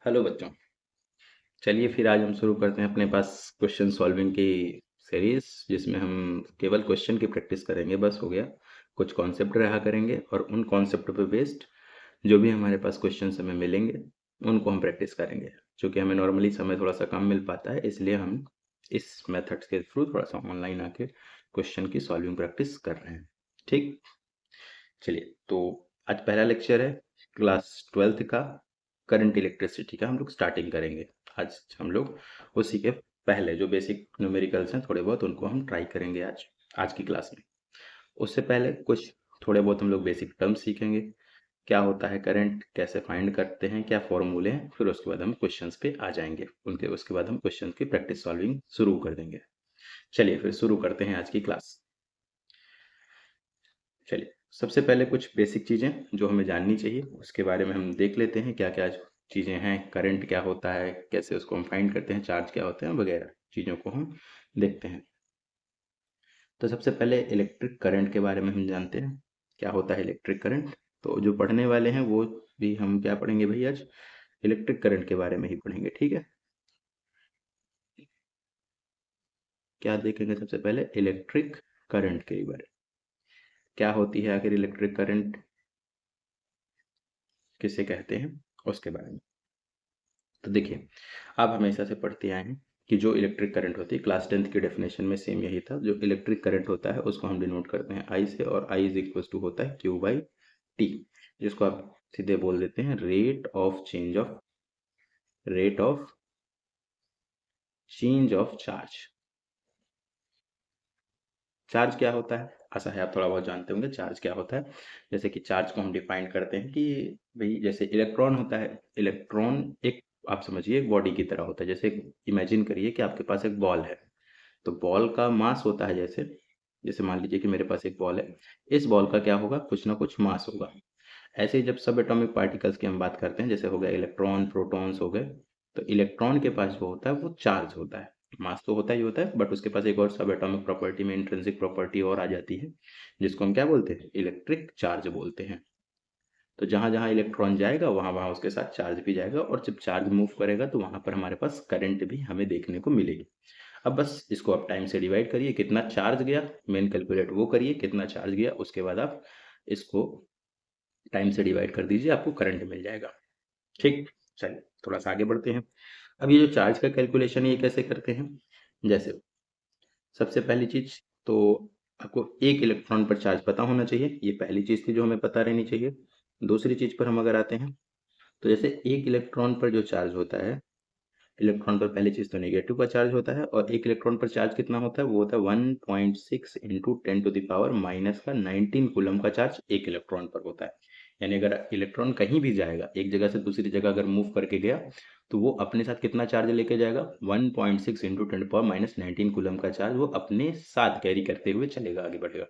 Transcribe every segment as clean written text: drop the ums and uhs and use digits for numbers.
Hello बच्चों। चलिए फिर आज हम शुरू करते हैं अपने पास क्वेश्चन सॉल्विंग की सीरीज, जिसमें हम केवल क्वेश्चन की प्रैक्टिस करेंगे। बस हो गया। कुछ कॉन्सेप्ट रहा करेंगे और उन कॉन्सेप्ट पे बेस्ड जो भी हमारे पास क्वेश्चन हमें मिलेंगे उनको हम प्रैक्टिस करेंगे। क्योंकि हमें नॉर्मली समय थोड़ा सा कम मिल पाता है, इसलिए हम इस मेथड्स के थ्रू थोड़ा सा ऑनलाइन आके क्वेश्चन की सॉल्विंग प्रैक्टिस कर रहे हैं। ठीक, चलिए तो आज पहला लेक्चर है क्लास 12th का, करंट इलेक्ट्रिसिटी का। हम लोग स्टार्टिंग करेंगे आज। हम लोग उसी के पहले जो बेसिक न्यूमेरिकल्स हैं थोड़े बहुत, उनको हम ट्राई करेंगे आज आज की क्लास में। उससे पहले कुछ थोड़े बहुत हम लोग बेसिक टर्म्स सीखेंगे। क्या होता है करंट, कैसे फाइंड करते हैं, क्या फॉर्मूले हैं। फिर उसके बाद हम क्वेश्चंस पे आ जाएंगे। उनके उसके बाद हम क्वेश्चन की प्रैक्टिस सॉल्विंग शुरू कर देंगे। चलिए फिर शुरू करते हैं आज की क्लास। चलिए सबसे पहले कुछ बेसिक चीज़ें जो हमें जाननी चाहिए उसके बारे में हम देख लेते हैं। क्या क्या चीज़ें हैं, करंट क्या होता है, कैसे उसको हम फाइंड करते हैं, चार्ज क्या होते हैं वगैरह चीज़ों को हम देखते हैं। तो सबसे पहले इलेक्ट्रिक करंट के बारे में हम जानते हैं। क्या होता है इलेक्ट्रिक करंट? तो जो पढ़ने वाले हैं वो भी हम क्या पढ़ेंगे भाई आज? इलेक्ट्रिक करंट के बारे में ही पढ़ेंगे। ठीक है, क्या देखेंगे सबसे पहले? इलेक्ट्रिक करंट के बारे में। क्या होती है आखिर इलेक्ट्रिक करंट, किसे कहते हैं, उसके बारे में। तो देखिए, आप हमेशा से पढ़ते आए हैं कि जो इलेक्ट्रिक करंट होती है, क्लास 10th की डेफिनेशन में सेम यही था। जो इलेक्ट्रिक करंट होता है उसको हम डिनोट करते हैं आई से, और आई इज इक्वल टू होता है क्यू बाई टी, जिसको आप सीधे बोल देते हैं rate of change of charge. Charge क्या होता है? आशा है आप थोड़ा बहुत जानते होंगे चार्ज क्या होता है। जैसे कि चार्ज को हम डिफाइन करते हैं कि भाई जैसे इलेक्ट्रॉन होता है, इलेक्ट्रॉन एक, आप समझिए एक बॉडी की तरह होता है। जैसे इमेजिन करिए कि आपके पास एक बॉल है, तो बॉल का मास होता है जैसे जैसे मान लीजिए कि मेरे पास एक बॉल है। इस बॉल का क्या होगा? कुछ ना कुछ मास होगा। ऐसे ही जब सब एटॉमिक पार्टिकल्स की हम बात करते हैं, जैसे हो गया इलेक्ट्रॉन, प्रोटॉन्स हो गए, तो इलेक्ट्रॉन के पास जो होता है वो चार्ज होता है। मास तो होता ही होता है, बट उसके पास एक और सब एटॉमिक प्रॉपर्टी में इंट्रिंसिक प्रॉपर्टी और आ जाती है, जिसको हम क्या बोलते हैं? इलेक्ट्रिक चार्ज बोलते हैं। तो जहां जहां इलेक्ट्रॉन जाएगा वहां वहां उसके साथ चार्ज भी जाएगा, और जब चार्ज मूव करेगा तो वहां पर हमारे पास करंट भी हमें देखने को मिलेगी। अब बस इसको आप टाइम से डिवाइड करिए, कितना चार्ज गया मेन कैलकुलेट वो करिए, कितना चार्ज गया, उसके बाद आप इसको टाइम से डिवाइड कर दीजिए, आपको करंट मिल जाएगा। ठीक, चलिए थोड़ा सा आगे बढ़ते हैं। अब ये जो चार्ज का कैलकुलेशन है ये कैसे करते हैं? जैसे सबसे पहली चीज तो आपको एक इलेक्ट्रॉन पर चार्ज पता होना चाहिए, ये पहली चीज थी जो हमें पता रहनी चाहिए। दूसरी चीज पर हम अगर आते हैं, तो जैसे एक इलेक्ट्रॉन पर जो चार्ज होता है, इलेक्ट्रॉन पर पहली चीज तो नेगेटिव का चार्ज होता है, और एक इलेक्ट्रॉन पर चार्ज कितना होता है? वो होता है 1.6 इंटू 10⁻⁻⁹ कूलम का चार्ज एक इलेक्ट्रॉन पर होता है। यानी अगर इलेक्ट्रॉन कहीं भी जाएगा, एक जगह से दूसरी जगह अगर मूव करके गया, तो वो अपने साथ कितना चार्ज लेके जाएगा? 1.6 इंटू 10⁻⁹ कूलम का चार्ज वो अपने साथ कैरी करते हुए चलेगा, आगे बढ़ेगा।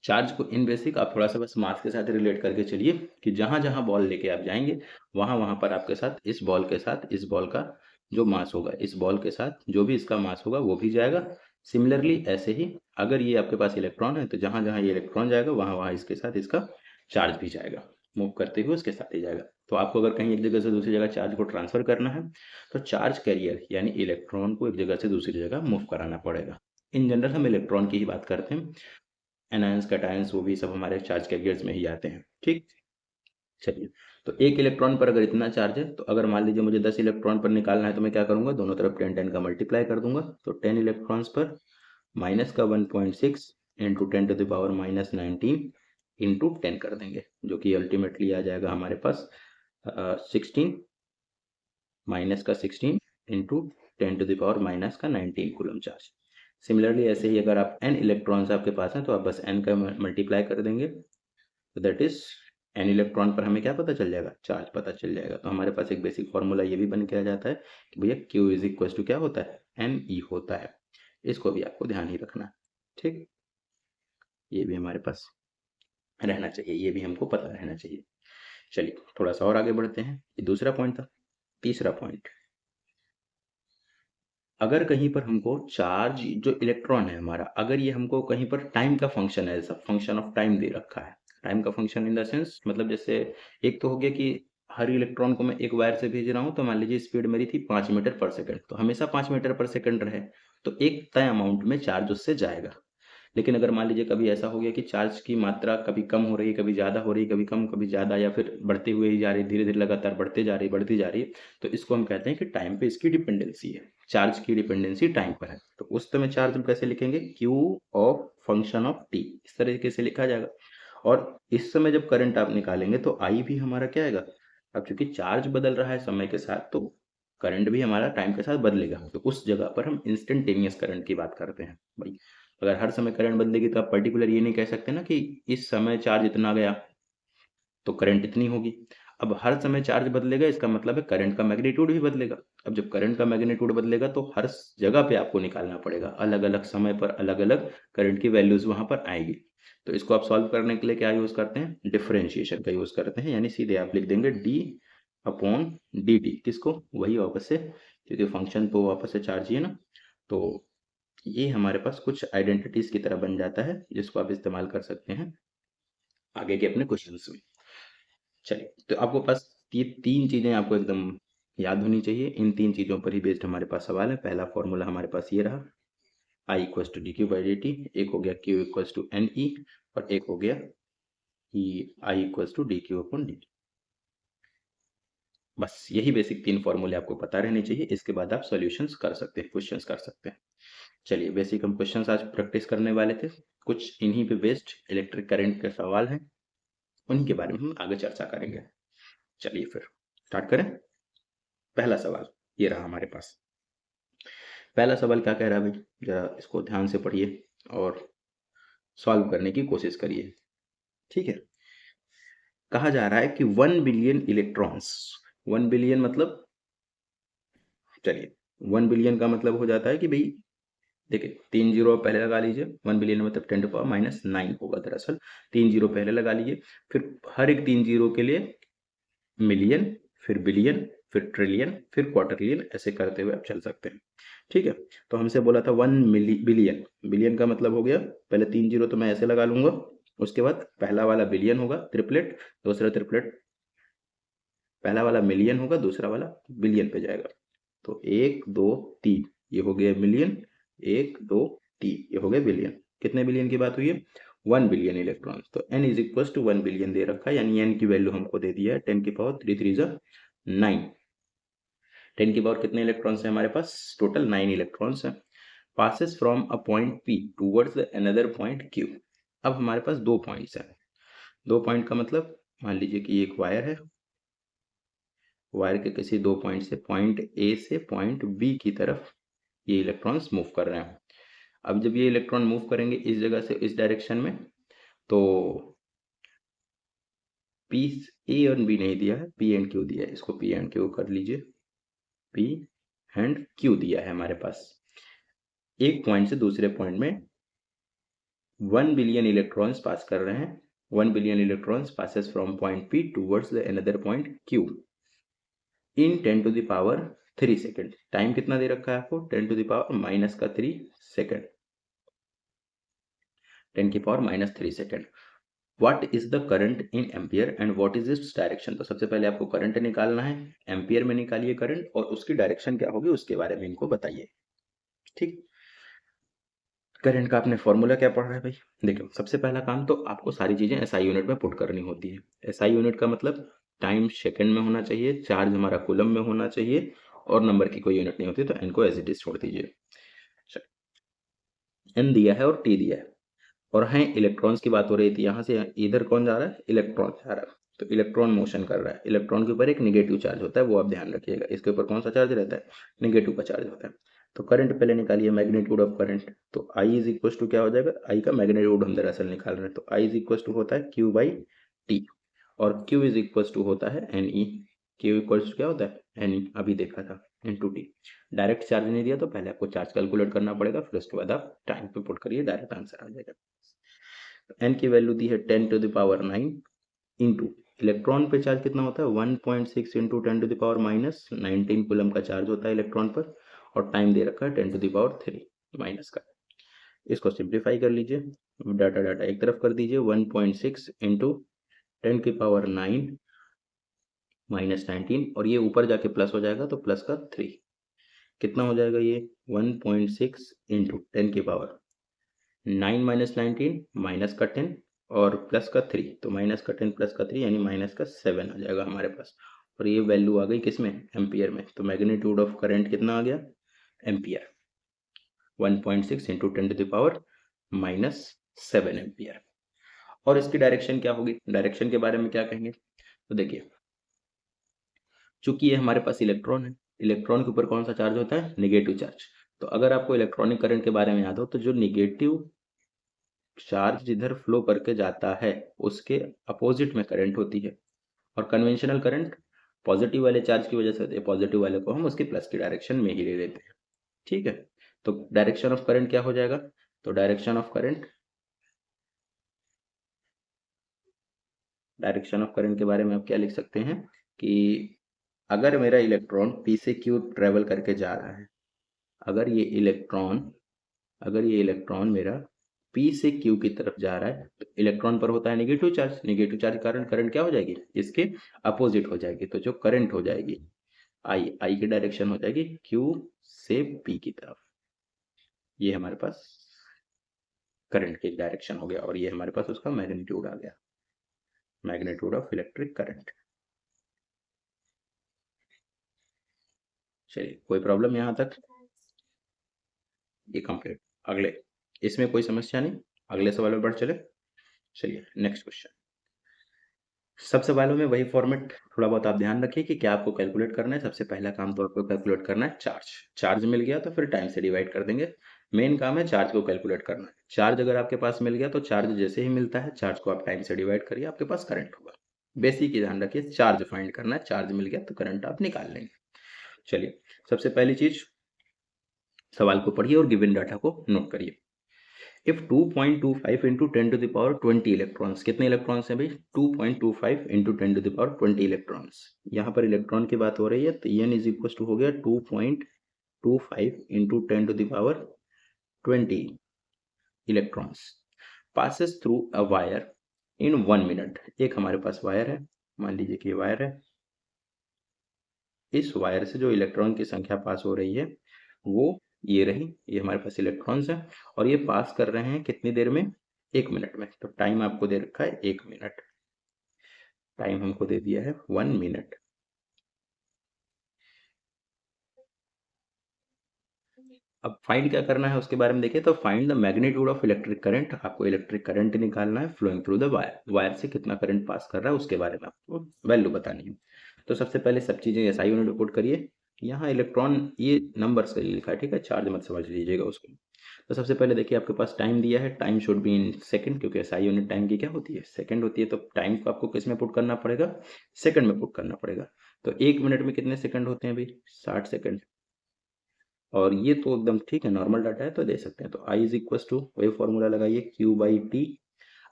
चार्ज को इन बेसिक आप थोड़ा सा बस मास के साथ रिलेट करके चलिए कि जहां जहां बॉल लेके आप जाएंगे, वहां वहां पर आपके साथ इस बॉल के साथ इस बॉल का जो मास होगा, इस बॉल के साथ जो भी इसका मास होगा वो भी जाएगा। सिमिलरली ऐसे ही अगर ये आपके पास इलेक्ट्रॉन है, तो जहां जहां ये इलेक्ट्रॉन जाएगा वहां वहां इसके साथ इसका चार्ज भी जाएगा, मूव करते हुए उसके साथ ही जाएगा। तो आपको अगर कहीं एक जगह से दूसरी जगह चार्ज को ट्रांसफर करना है, तो चार्ज कैरियर यानी इलेक्ट्रॉन को एक जगह से दूसरी जगह मूव कराना पड़ेगा। इन जनरल हम इलेक्ट्रॉन की ही बात करते हैं। एनायंस कैटायंस वो भी सब हमारे चार्ज कैरियर्स में ही आते हैं। ठीक, चलिए तो एक इलेक्ट्रॉन पर अगर इतना चार्ज है, तो अगर मान लीजिए मुझे 10 इलेक्ट्रॉन पर निकालना है, तो मैं क्या करूंगा? दोनों तरफ 10 10 का मल्टीप्लाई कर दूंगा। तो 10 इलेक्ट्रॉन्स पर माइनस का 1.6 इंटू 10⁻⁻⁹ इंटू 10 कर देंगे, जो कि अल्टीमेटली आ जाएगा हमारे पास 16 माइनस का 16 इंटू 10⁻⁻⁹ कूलम चार्ज। सिमिलरली ऐसे ही अगर आप n इलेक्ट्रॉन्स आपके पास हैं, तो आप बस n का मल्टीप्लाई कर देंगे, तो दैट इज n इलेक्ट्रॉन पर हमें क्या पता चल जाएगा? चार्ज पता चल जाएगा। तो हमारे पास एक बेसिक फॉर्मूला ये भी बन के आ जाता है कि भैया q इज इक्वल टू क्या होता है? me होता है। इसको भी आपको ध्यान ही रखना है। ठीक, ये भी हमारे पास रहना चाहिए, ये भी हमको पता रहना चाहिए। चलिए थोड़ा सा और आगे बढ़ते हैं। ये दूसरा पॉइंट था। तीसरा पॉइंट, अगर कहीं पर हमको चार्ज जो इलेक्ट्रॉन है हमारा, अगर ये हमको कहीं पर टाइम का फंक्शन है, सब फंक्शन ऑफ टाइम दे रखा है। टाइम का फंक्शन इन द सेंस मतलब जैसे एक तो हो गया कि हर इलेक्ट्रॉन को मैं एक वायर से भेज रहा हूँ, तो मान लीजिए स्पीड मेरी थी 5 मीटर पर सेकंड, तो हमेशा 5 मीटर पर सेकंड रहे, तो एक तय अमाउंट में चार्ज उससे जाएगा। लेकिन अगर मान लीजिए कभी ऐसा हो गया कि चार्ज की मात्रा कभी कम हो रही है, कभी ज़्यादा हो रही है, कभी कम कभी ज़्यादा, या फिर बढ़ते हुए ही जा रही है, धीरे धीरे लगातार बढ़ती जा रही है, तो इसको हम कहते हैं कि टाइम पे इसकी डिपेंडेंसी है, चार्ज की डिपेंडेंसी टाइम पर है। तो उस समय चार्ज हम कैसे लिखेंगे, Q of function of T, इस तरीके से लिखा जाएगा। और इस समय जब करंट आप निकालेंगे तो आई भी हमारा क्या आएगा, अब चूंकि चार्ज बदल रहा है समय के साथ, तो करंट भी हमारा टाइम के साथ बदलेगा, तो उस जगह पर हम इंस्टेंटेनियस करंट की बात करते हैं भाई। अगर हर समय करंट बदलेगी तो आप पर्टिकुलर ये नहीं कह सकते ना कि इस समय चार्ज इतना गया तो करंट इतनी होगी। अब हर समय चार्ज बदलेगा, इसका मतलब है करंट का मैग्नीट्यूड भी बदलेगा। अब जब करंट का मैग्नीट्यूड बदलेगा तो हर जगह पे आपको निकालना पड़ेगा, अलग अलग समय पर अलग अलग करंट की वैल्यूज वहां पर आएगी। तो इसको आप सॉल्व करने के लिए क्या यूज करते हैं, डिफरेंशिएशन का यूज करते हैं, यानी सीधे आप लिख देंगे डी अपॉन डी टी, किसको, वही वापस से, क्योंकि फंक्शन तो वापस से चार्ज ही है ना। तो ये हमारे पास कुछ आइडेंटिटीज की तरह बन जाता है, जिसको आप इस्तेमाल कर सकते हैं आगे के अपने क्वेश्चंस में। चलिए, तो आपको पास ये तीन चीजें आपको एकदम याद होनी चाहिए, इन तीन चीजों पर ही बेस्ड हमारे पास सवाल है। पहला फॉर्मूला हमारे पास ये रहा, I equals to D Q by D T, एक हो गया Q equals to N E, और एक हो गया E I equals to D Q upon D T. बस यही बेसिक तीन फॉर्मूले आपको पता रहने चाहिए, इसके बाद आप सॉल्यूशंस कर सकते हैं, क्वेश्चंस कर सकते हैं। चलिए, बेसिक हम क्वेश्चंस आज प्रैक्टिस करने वाले थे, कुछ इन्हीं पे बेस्ड इलेक्ट्रिक करंट के सवाल हैं, उन्हीं के बारे में हम आगे चर्चा करेंगे। चलिए फिर स्टार्ट करें। पहला सवाल ये रहा हमारे पास। पहला सवाल क्या कह रहा है भाई, जरा इसको ध्यान से पढ़िए और सॉल्व करने की कोशिश करिए। ठीक है, कहा जा रहा है कि 1 बिलियन इलेक्ट्रॉन्स, 1 बिलियन मतलब, चलिए 1 बिलियन का मतलब हो जाता है कि भाई देखिए 3 जीरो पहले लगा लीजिए, 1 बिलियन मतलब 10⁻⁹ होगा, दरअसल 3 जीरो पहले लगा लीजिए, फिर हर एक 3 जीरो के लिए मिलियन, फिर बिलियन, फिर ट्रिलियन, फिर क्वार्टरलियन, ऐसे करते हुए आप चल सकते हैं। ठीक है, तो हमसे बोला था 1 बिलियन, बिलियन का मतलब हो गया पहले 3 जीरो तो मैं ऐसे लगा लूंगा, उसके बाद पहला वाला बिलियन होगा ट्रिपलेट, दूसरा ट्रिपलेट, पहला वाला मिलियन होगा, दूसरा वाला बिलियन पे जाएगा। तो 1 2 3 ये हो गया मिलियन, 1 2 3 ये हो गया बिलियन। कितने बिलियन की बात हुई है, 1 बिलियन इलेक्ट्रॉन। तो n is equal to 1 billion दे रखा है, यानी n की वैल्यू हमको दे दिया है 10 की पावर 3 3 9। 10 की पावर कितने इलेक्ट्रॉन्स हैं हमारे पास, टोटल 9 इलेक्ट्रॉन्स हैं। Passes from a point p towards another point q। अब हमारे पास दो पॉइंट्स हैं, दो पॉइंट का मतलब मान लीजिए कि एक वायर है, वायर के किसी दो पॉइंट से, पॉइंट ए से पॉइंट बी की तरफ ये इलेक्ट्रॉन्स मूव कर रहे हैं। अब जब ये इलेक्ट्रॉन मूव करेंगे इस जगह से इस डायरेक्शन में, तो पी ए और बी नहीं दिया है, पी एंड क्यू दिया है, इसको पी एंड क्यू कर लीजिए, पी एंड क्यू दिया है हमारे पास। एक पॉइंट से दूसरे पॉइंट में 1 बिलियन इलेक्ट्रॉन्स पास कर रहे हैं, 1 billion electrons passes from point P towards the another point Q in 10 to the power 3 second. Time कितना दे रखा है आपको, 10 टू द पावर -3 सेकेंड, 10 की power -3 second. What is the current in ampere and what is its direction. तो सबसे पहले आपको करंट निकालना है, एम्पियर में निकालिए करंट, और उसकी डायरेक्शन क्या होगी उसके बारे में इनको बताइए। ठीक, करंट का आपने फॉर्मूला क्या पढ़ा है भाई, देखो सबसे पहला काम तो आपको सारी चीजें एसआई यूनिट में पुट करनी होती है। एसआई यूनिट का मतलब टाइम सेकंड में होना चाहिए, चार्ज हमारा कूलम में होना चाहिए, और नंबर की कोई यूनिट नहीं होती, तो एन को एज इट इज छोड़ दीजिए। एन दिया है और टी दिया है, और हैं इलेक्ट्रॉन्स की बात हो रही थी, यहाँ से इधर कौन जा रहा है, इलेक्ट्रॉन जा रहा है, तो इलेक्ट्रॉन मोशन कर रहा है। इलेक्ट्रॉन के ऊपर एक निगेटिव चार्ज होता है, वो आप ध्यान रखिएगा, इसके ऊपर कौन सा चार्ज रहता है, निगेटिव का चार्ज होता है। तो करंट पहले निकालिए, मैग्नीट्यूड ऑफ करंट, तो आई इज इक्वल टू क्या हो जाएगा, आई का मैग्नीट्यूड हम दरअसल निकाल रहे हैं, तो आई इज इक्वल टू होता है क्यू बाई टी, और क्यू इज इक्वल टू होता है N E. Q equal to क्या होता है, एन ई, अभी देखा था, इंटू टी। डायरेक्ट चार्ज नहीं दिया तो पहले आपको चार्ज कैलकुलेट करना पड़ेगा, फिर उसके बाद आप टाइम पे पुट करिए, डायरेक्ट आंसर आ जाएगा। एन की वैल्यू दी है 10 to the power 9 into electron पे चार्ज कितना होता है, 1.6 into 10 to the power -19 coulomb का चार्ज होता है इलेक्ट्रॉन पर, और टाइम दे रखा है 10 टू द पावर 3 माइनस का। इसको सिंप्लीफाई कर लीजिए, डाटा डाटा एक तरफ कर दीजिए, 1.6 इंटू 10 की पावर 9 -19 और ये ऊपर जाके प्लस हो जाएगा तो प्लस का 3 कितना हो जाएगा ये 1.6 इंटू 10 की पावर 9 माइनस 19 माइनस का 10 और प्लस का 3 तो माइनस का 10 प्लस का 3 यानी माइनस का 7 आ जाएगा हमारे पास। और ये वैल्यू आ गई किस में एम्पियर में। तो मैग्नीट्यूड ऑफ करंट कितना आ गया ampere 1.6 into 10 to the power -7 ampere. और इसकी डायरेक्शन क्या होगी डायरेक्शन के बारे में क्या कहेंगे तो देखिए चूंकि ये हमारे पास इलेक्ट्रॉन है इलेक्ट्रॉन के ऊपर कौन सा चार्ज होता है निगेटिव चार्ज। तो अगर आपको इलेक्ट्रॉनिक करंट के बारे में याद हो तो जो निगेटिव चार्ज जिधर फ्लो करके जाता है उसके अपोजिट में करंट होती है और कन्वेंशनल करंट पॉजिटिव वाले चार्ज की वजह से होती है पॉजिटिव वाले को हम उसके प्लस की डायरेक्शन में ही ले लेते हैं। ठीक है तो डायरेक्शन ऑफ करंट क्या हो जाएगा तो डायरेक्शन ऑफ करंट के बारे में आप क्या लिख सकते हैं कि अगर मेरा इलेक्ट्रॉन पी से क्यू ट्रेवल करके जा रहा है अगर ये इलेक्ट्रॉन मेरा पी से क्यू की तरफ जा रहा है तो इलेक्ट्रॉन पर होता है नेगेटिव चार्ज के कारण करंट क्या हो जाएगी इसके अपोजिट हो जाएगी। तो जो करंट हो जाएगी आई की डायरेक्शन हो जाएगी क्यू से पी की तरफ। ये हमारे पास करंट की डायरेक्शन हो गया और ये हमारे पास उसका मैग्नीट्यूड आ गया मैग्नीट्यूड ऑफ इलेक्ट्रिक करंट। चलिए कोई प्रॉब्लम यहाँ तक ये कंप्लीट। अगले इसमें कोई समस्या नहीं अगले सवाल में बढ़ चले। चलिए नेक्स्ट क्वेश्चन। सब सवालों में वही फॉर्मेट थोड़ा बहुत आप ध्यान रखिए कि क्या आपको कैलकुलेट करना है। सबसे पहला काम तो आपको कैलकुलेट करना है चार्ज मिल गया तो फिर टाइम से डिवाइड कर देंगे। मेन काम है चार्ज को कैलकुलेट करना है। चार्ज अगर आपके पास मिल गया तो चार्ज जैसे ही मिलता है चार्ज को आप टाइम से डिवाइड करिए आपके पास करंट होगा। बेसिक ही ध्यान रखिए चार्ज फाइंड करना है चार्ज मिल गया तो करंट आप निकाल लेंगे। चलिए सबसे पहली चीज सवाल को पढ़िए और गिवन डाटा को नोट करिए। If 2.25 into 10 to the power 20 electrons कितने इलेक्ट्रॉन्स हैं भाई 2.25 into 10 to the power 20 electrons. यहाँ पर इलेक्ट्रॉन की बात हो रही है तो n इज इक्वल टू हो गया 2.25 into 10 to the power 20 electrons passes through a wire in 1 minute. एक हमारे पास वायर है मान लीजिए कि वायर है इस वायर से जो इलेक्ट्रॉन की संख्या पास हो रही है वो ये रही ये हमारे पास इलेक्ट्रॉन्स हैं और ये पास कर रहे हैं कितनी देर में 1 मिनट में। तो टाइम आपको दे रखा है 1 मिनट टाइम हमको दे दिया है 1 मिनट। अब फाइंड क्या करना है उसके बारे में देखिए तो find the magnitude of electric current. आपको इलेक्ट्रिक करंट निकालना है फ्लोइंग थ्रू द वायर से कितना करंट पास कर रहा है उसके बारे में आपको वैल्यू बतानी है। तो सबसे पहले सब चीजें एसआई यूनिट पुट करिए। यहाँ इलेक्ट्रॉन ये नंबर से लिखा है ठीक है चार्ज मत समझ लीजिएगा उसको। तो सबसे पहले देखिए आपके पास टाइम दिया है time should be in second क्योंकि एसआई यूनिट टाइम की क्या होती है सेकंड होती है। तो टाइम को आपको किस में पुट करना पड़ेगा सेकंड में पुट करना पड़ेगा। तो 1 मिनट में कितने सेकंड होते हैं भाई 60 सेकंड। और ये तो एकदम ठीक है नॉर्मल डाटा है तो दे सकते हैं। तो आई इज इक्वल टू वही फॉर्मूला लगाइए क्यू बाई टी।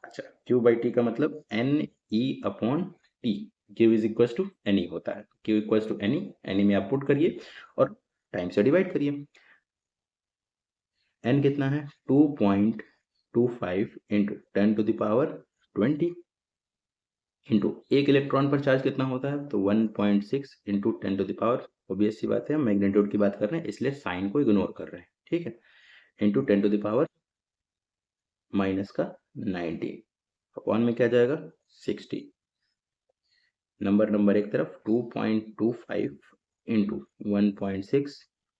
अच्छा क्यू बाई टी का मतलब N E upon T Q is equal to N E होता है Q equal to N E में आप पुट करिए और टाइम से डिवाइड करिए। एन कितना है 2.25 into 10 to the power 20 into एक इलेक्ट्रॉन पर चार्ज कितना होता है तो 1.6 into 10 to the power obvious सी बात है हम मैग्नीट्यूड की बात कर रहे हैं इसलिए साइन को इग्नोर कर रहे हैं ठीक है into 10 to the power minus का 90 अपॉन में क्या जाएगा 60। नंबर एक तरफ 2.25 इंटू 1.6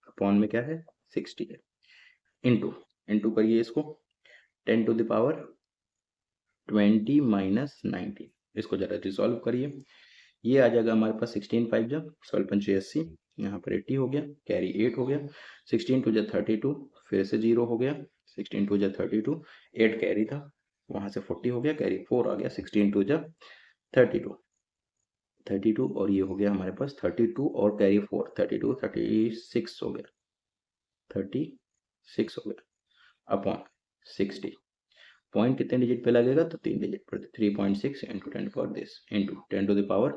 अपॉन में क्या है 60 है इंटू इंटू करिए इसको 10 टू द पावर 20 माइनस 90 इसको जरा रिसॉल्व करिए। ये आ जाएगा हमारे पास 16 5 जब 16 × 80 यहाँ पर 80 हो गया कैरी 8 हो गया 16 2 जा 32 फिर से 0 हो गया 16 2 जा 32 8 कैरी था वहाँ से 40 हो गया कैरी 4 आ गया 16 2 जा 32 और ये हो गया हमारे पास 32 और कैरी 4 32 36 हो गया 36 हो गया अपॉन 60 पॉइंट कितने डिजिट पे लगेगा तो 3 डिजिट पर 3.6 into 10 for this into 10 to the power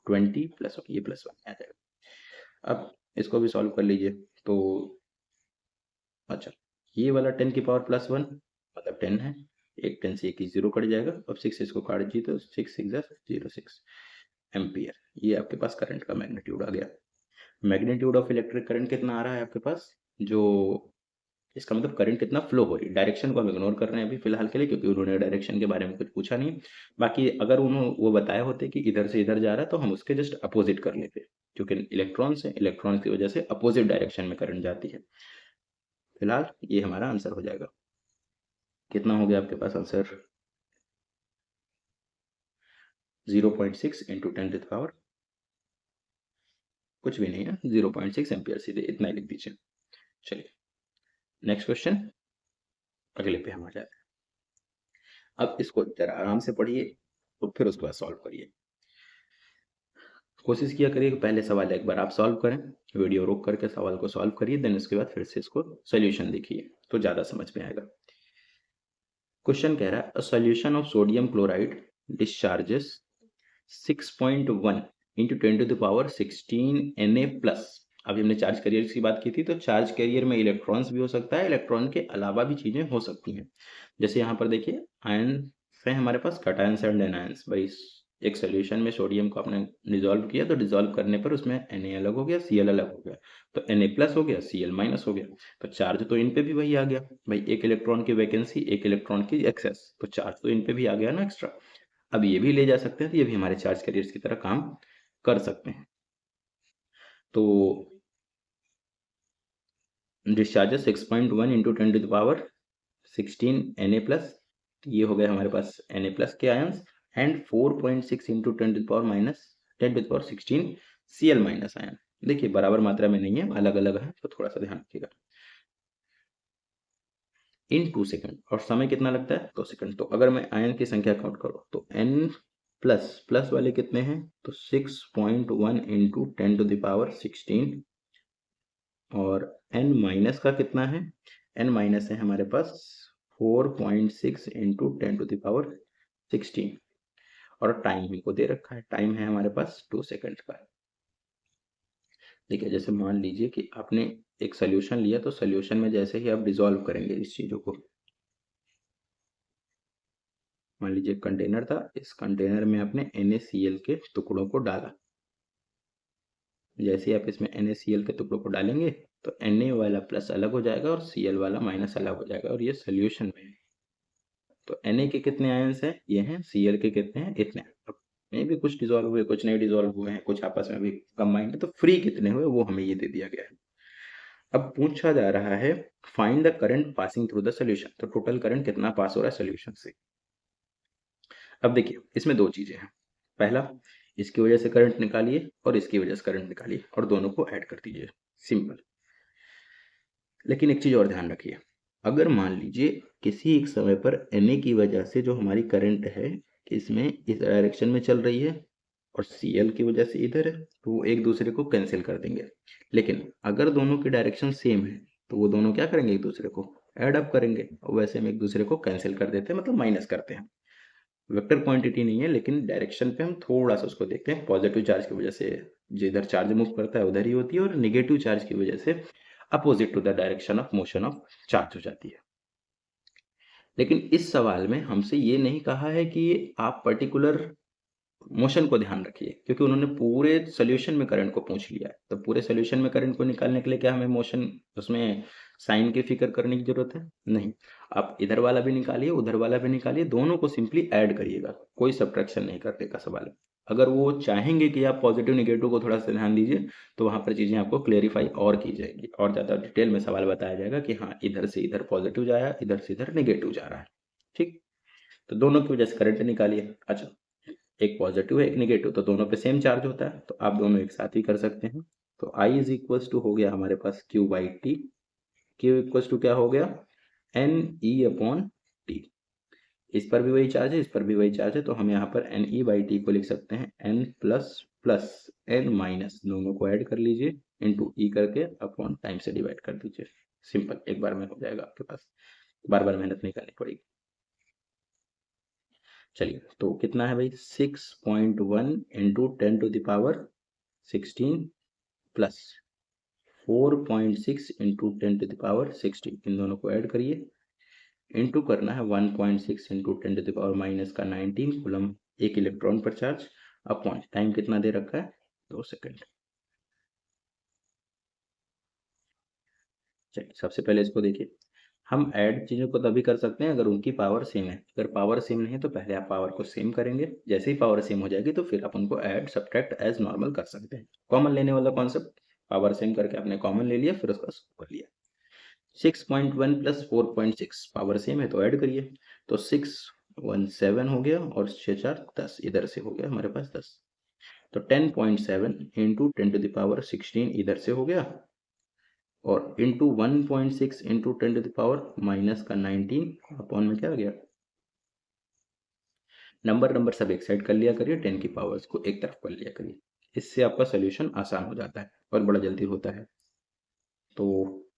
20 plus ये प्लस 1 आ जाएगा। अब इसको भी सॉल्व कर लीजिए तो अच्छा ये वाला 10 की पावर प्लस 1 मतलब 10 है एक 10 से एक ही 0 कट जाएगा। अब 6 इसको काट दीजिए तो 6 6 0 6 एम्पियर। ये आपके पास करंट का मैग्नीट्यूड आ गया। मैग्नीट्यूड ऑफ इलेक्ट्रिक करंट कितना आ रहा है आपके पास, जो इसका मतलब करंट कितना फ्लो हो रही है। डायरेक्शन को हम इग्नोर कर रहे हैं अभी फिलहाल के लिए, क्योंकि उन्होंने डायरेक्शन के बारे में कुछ पूछा नहीं। बाकी अगर उन्होंने वो बताया होते कि इधर से इधर जा रहा है तो हम उसके जस्ट अपोजिट कर लेते, क्योंकि इलेक्ट्रॉन्स है, इलेक्ट्रॉन्स की वजह से अपोजिट डायरेक्शन में करंट जाती है। फिलहाल ये हमारा आंसर हो जाएगा। कितना हो गया आपके पास आंसर, 0.6 इंटू 10⁻, कुछ भी नहीं है, 0.6 एम्पियर, सीधे इतना ही लिख दीजिए। चलिए नेक्स्ट क्वेश्चन, अगले पे हम आ जाते हैं। अब इसको जरा आराम से पढ़िए तो फिर उसके बाद सॉल्व करिए। कोशिश किया करिए कि पहले सवाल एक बार आप सॉल्व करें, वीडियो रोक करके सवाल को सॉल्व करिए, देन उसके बाद फिर से इसको सोल्यूशन देखिए तो ज़्यादा समझ में आएगा। क्वेश्चन कह रहा है a solution of sodium chloride discharges 6.1 into 10⁻16 Na+। अभी हमने चार्ज कैरियर की बात की थी, तो चार्ज कैरियर में इलेक्ट्रॉन्स भी हो सकता है, इलेक्ट्रॉन के अलावा भी चीज़ें हो सकती हैं। जैसे यहाँ पर देखिए आयन है हमारे पास, कैटायंस एंड एनायंस। भाई एक सोल्यूशन में सोडियम को आपने डिजोल्व किया, तो डिजोल्व करने पर उसमें Na अलग हो गया, Cl अलग हो गया, तो Na+ हो गया, Cl- हो गया। तो चार्ज तो इन पे भी वही आ गया, भाई एक इलेक्ट्रॉन की वैकेंसी, एक इलेक्ट्रॉन की एक्सेस, तो चार्ज तो इन पे भी आ गया ना एक्स्ट्रा। अब ये भी ले जा सकते हैं, तो ये भी हमारे चार्ज कैरियर्स की तरह काम कर सकते हैं। तो डिस्चार्जेस 6.1 इंटू 10⁻16 Na+, ये हो गए हमारे पास Na+ के ions, and 4.6 into 10⁻16 Cl- ion. देखिए बराबर मात्रा में नहीं है, अलग अलग है, तो थोड़ा सा ध्यान रखिएगा। इन 2 सेकंड, और समय कितना लगता है 2 सेकंड। तो अगर मैं आयन की संख्या काउंट करूँ तो N प्लस वाले कितने हैं, तो 6.1 इंटू 10⁻16, और N- का कितना है, N- है हमारे पास 4.6 इंटू 10⁻16, और टाइम को दे रखा है, टाइम है हमारे पास 2 सेकंड का। देखिए जैसे मान लीजिए कि आपने एक सोल्यूशन लिया, तो सोल्यूशन में जैसे ही आप डिसॉल्व करेंगे इस चीज़ों को, मान लीजिए कंटेनर था, इस कंटेनर में आपने NaCl के टुकड़ों को डाला। जैसे ही आप इसमें NaCl के टुकड़ों को डालेंगे तो Na वाला प्लस अलग हो जाएगा और Cl वाला माइनस अलग हो जाएगा, और ये सोल्यूशन में है। तो Na के कितने आयंस हैं, ये हैं, Cl के कितने हैं, इतने। अब में भी कुछ डिजोल्व हुए, कुछ नहीं डिजोल्व हुए हैं, कुछ आपस में भी कंबाइंड है, तो फ्री कितने हुए वो हमें ये दे दिया गया है। अब पूछा जा रहा है find the current passing through the solution, तो टोटल करंट कितना पास हो रहा है सोल्यूशन से। अब देखिए इसमें दो चीजें हैं, पहला इसकी वजह से करंट निकालिए और इसकी वजह से करंट निकालिए और दोनों को ऐड कर दीजिए, सिंपल। लेकिन एक चीज और ध्यान रखिए, अगर मान लीजिए किसी एक समय पर Na की वजह से जो हमारी करंट है इसमें इस डायरेक्शन में चल रही है और Cl की वजह से इधर है, तो वो एक दूसरे को कैंसिल कर देंगे। लेकिन अगर दोनों की डायरेक्शन सेम है तो वो दोनों क्या करेंगे, एक दूसरे को ऐड अप करेंगे, और वैसे हम एक दूसरे को कैंसिल कर देते हैं, मतलब माइनस करते हैं। वेक्टर क्वांटिटी नहीं है, लेकिन डायरेक्शन पे हम थोड़ा सा उसको देखते हैं। पॉजिटिव चार्ज की वजह से जिधर चार्ज मूव करता है उधर ही होती है, और निगेटिव चार्ज की वजह से opposite to the direction of motion of charge हो जाती है। लेकिन इस सवाल में हमसे ये नहीं कहा है कि आप पर्टिकुलर मोशन को ध्यान रखिए, क्योंकि उन्होंने पूरे सोल्यूशन में करंट को पूछ लिया है। तो पूरे सोल्यूशन में करंट को निकालने के लिए क्या हमें मोशन उसमें साइन की फिक्र करने की जरूरत है, नहीं। आप इधर वाला भी निकालिए, उधर वाला भी निकालिए, दोनों को सिंपली ऐड करिएगा, कोई सब्ट्रैक्शन नहीं करने का सवाल। अगर वो चाहेंगे कि आप पॉजिटिव निगेटिव को थोड़ा सा ध्यान दीजिए, तो वहां पर चीजें आपको क्लेरिफाई और की जाएगी, और ज्यादा डिटेल में सवाल बताया जाएगा कि हाँ इधर से इधर पॉजिटिव जा रहा है, इधर से इधर निगेटिव जा रहा है। ठीक, तो दोनों की वजह से करंट निकालिए। अच्छा, एक पॉजिटिव है एक निगेटिव, तो दोनों पे सेम चार्ज होता है, तो आप दोनों एक साथ ही कर सकते हैं। तो I इज इक्वल टू हो गया हमारे पास Q/T। Q इक्वल टू क्या हो गया, Ne/T। इस पर भी वही चार्ज है, इस पर भी वही चार्ज है, तो हम यहाँ पर Ne/T को लिख सकते हैं N plus plus N minus, दोनों को ऐड कर लीजिए, इंटू E करके अपॉन टाइम से डिवाइड कर दीजिए। सिंपल, एक बार में हो जाएगा आपके पास, बार बार मेहनत नहीं करनी पड़ेगी। चलिए तो कितना है भाई, 6.1 इंटू 10⁻16 प्लस 4.6 इंटू 10⁻16, इन दोनों को ऐड करिए, इंटू करना है 1.6 इंटू 10⁻⁻19 का 19 कूलम एक इलेक्ट्रॉन पर चार्ज, अपॉन टाइम कितना दे रखा है, 2 सेकंड। चलिए सबसे पहले इसको देखिए, हम ऐड चीज़ों को तभी कर सकते हैं अगर उनकी पावर सेम है। अगर पावर सेम नहीं है तो पहले आप पावर को सेम करेंगे, जैसे ही पावर सेम हो जाएगी तो फिर आप उनको ऐड सब्ट्रैक्ट एज नॉर्मल कर सकते हैं। कॉमन लेने वाला कॉन्सेप्ट, पावर सेम करके आपने कॉमन ले लिया, फिर उसका सॉल्व कर लिया। 6.1 प्लस 4.6 पावर सेम है तो ऐड करिए, तो 617 हो गया और 6 4 10, इधर से हो गया हमारे पास 10, तो 10.7 इंटू 10⁻16 इधर से हो गया, और इंटू 1.6 इंटू 10⁻- का 19 अपॉन में क्या आ गया। नंबर सब एक साइड कर लिया करिए, 10 की पावर्स को एक तरफ कर लिया करिए, इससे आपका सोल्यूशन आसान हो जाता है और बड़ा जल्दी होता है। तो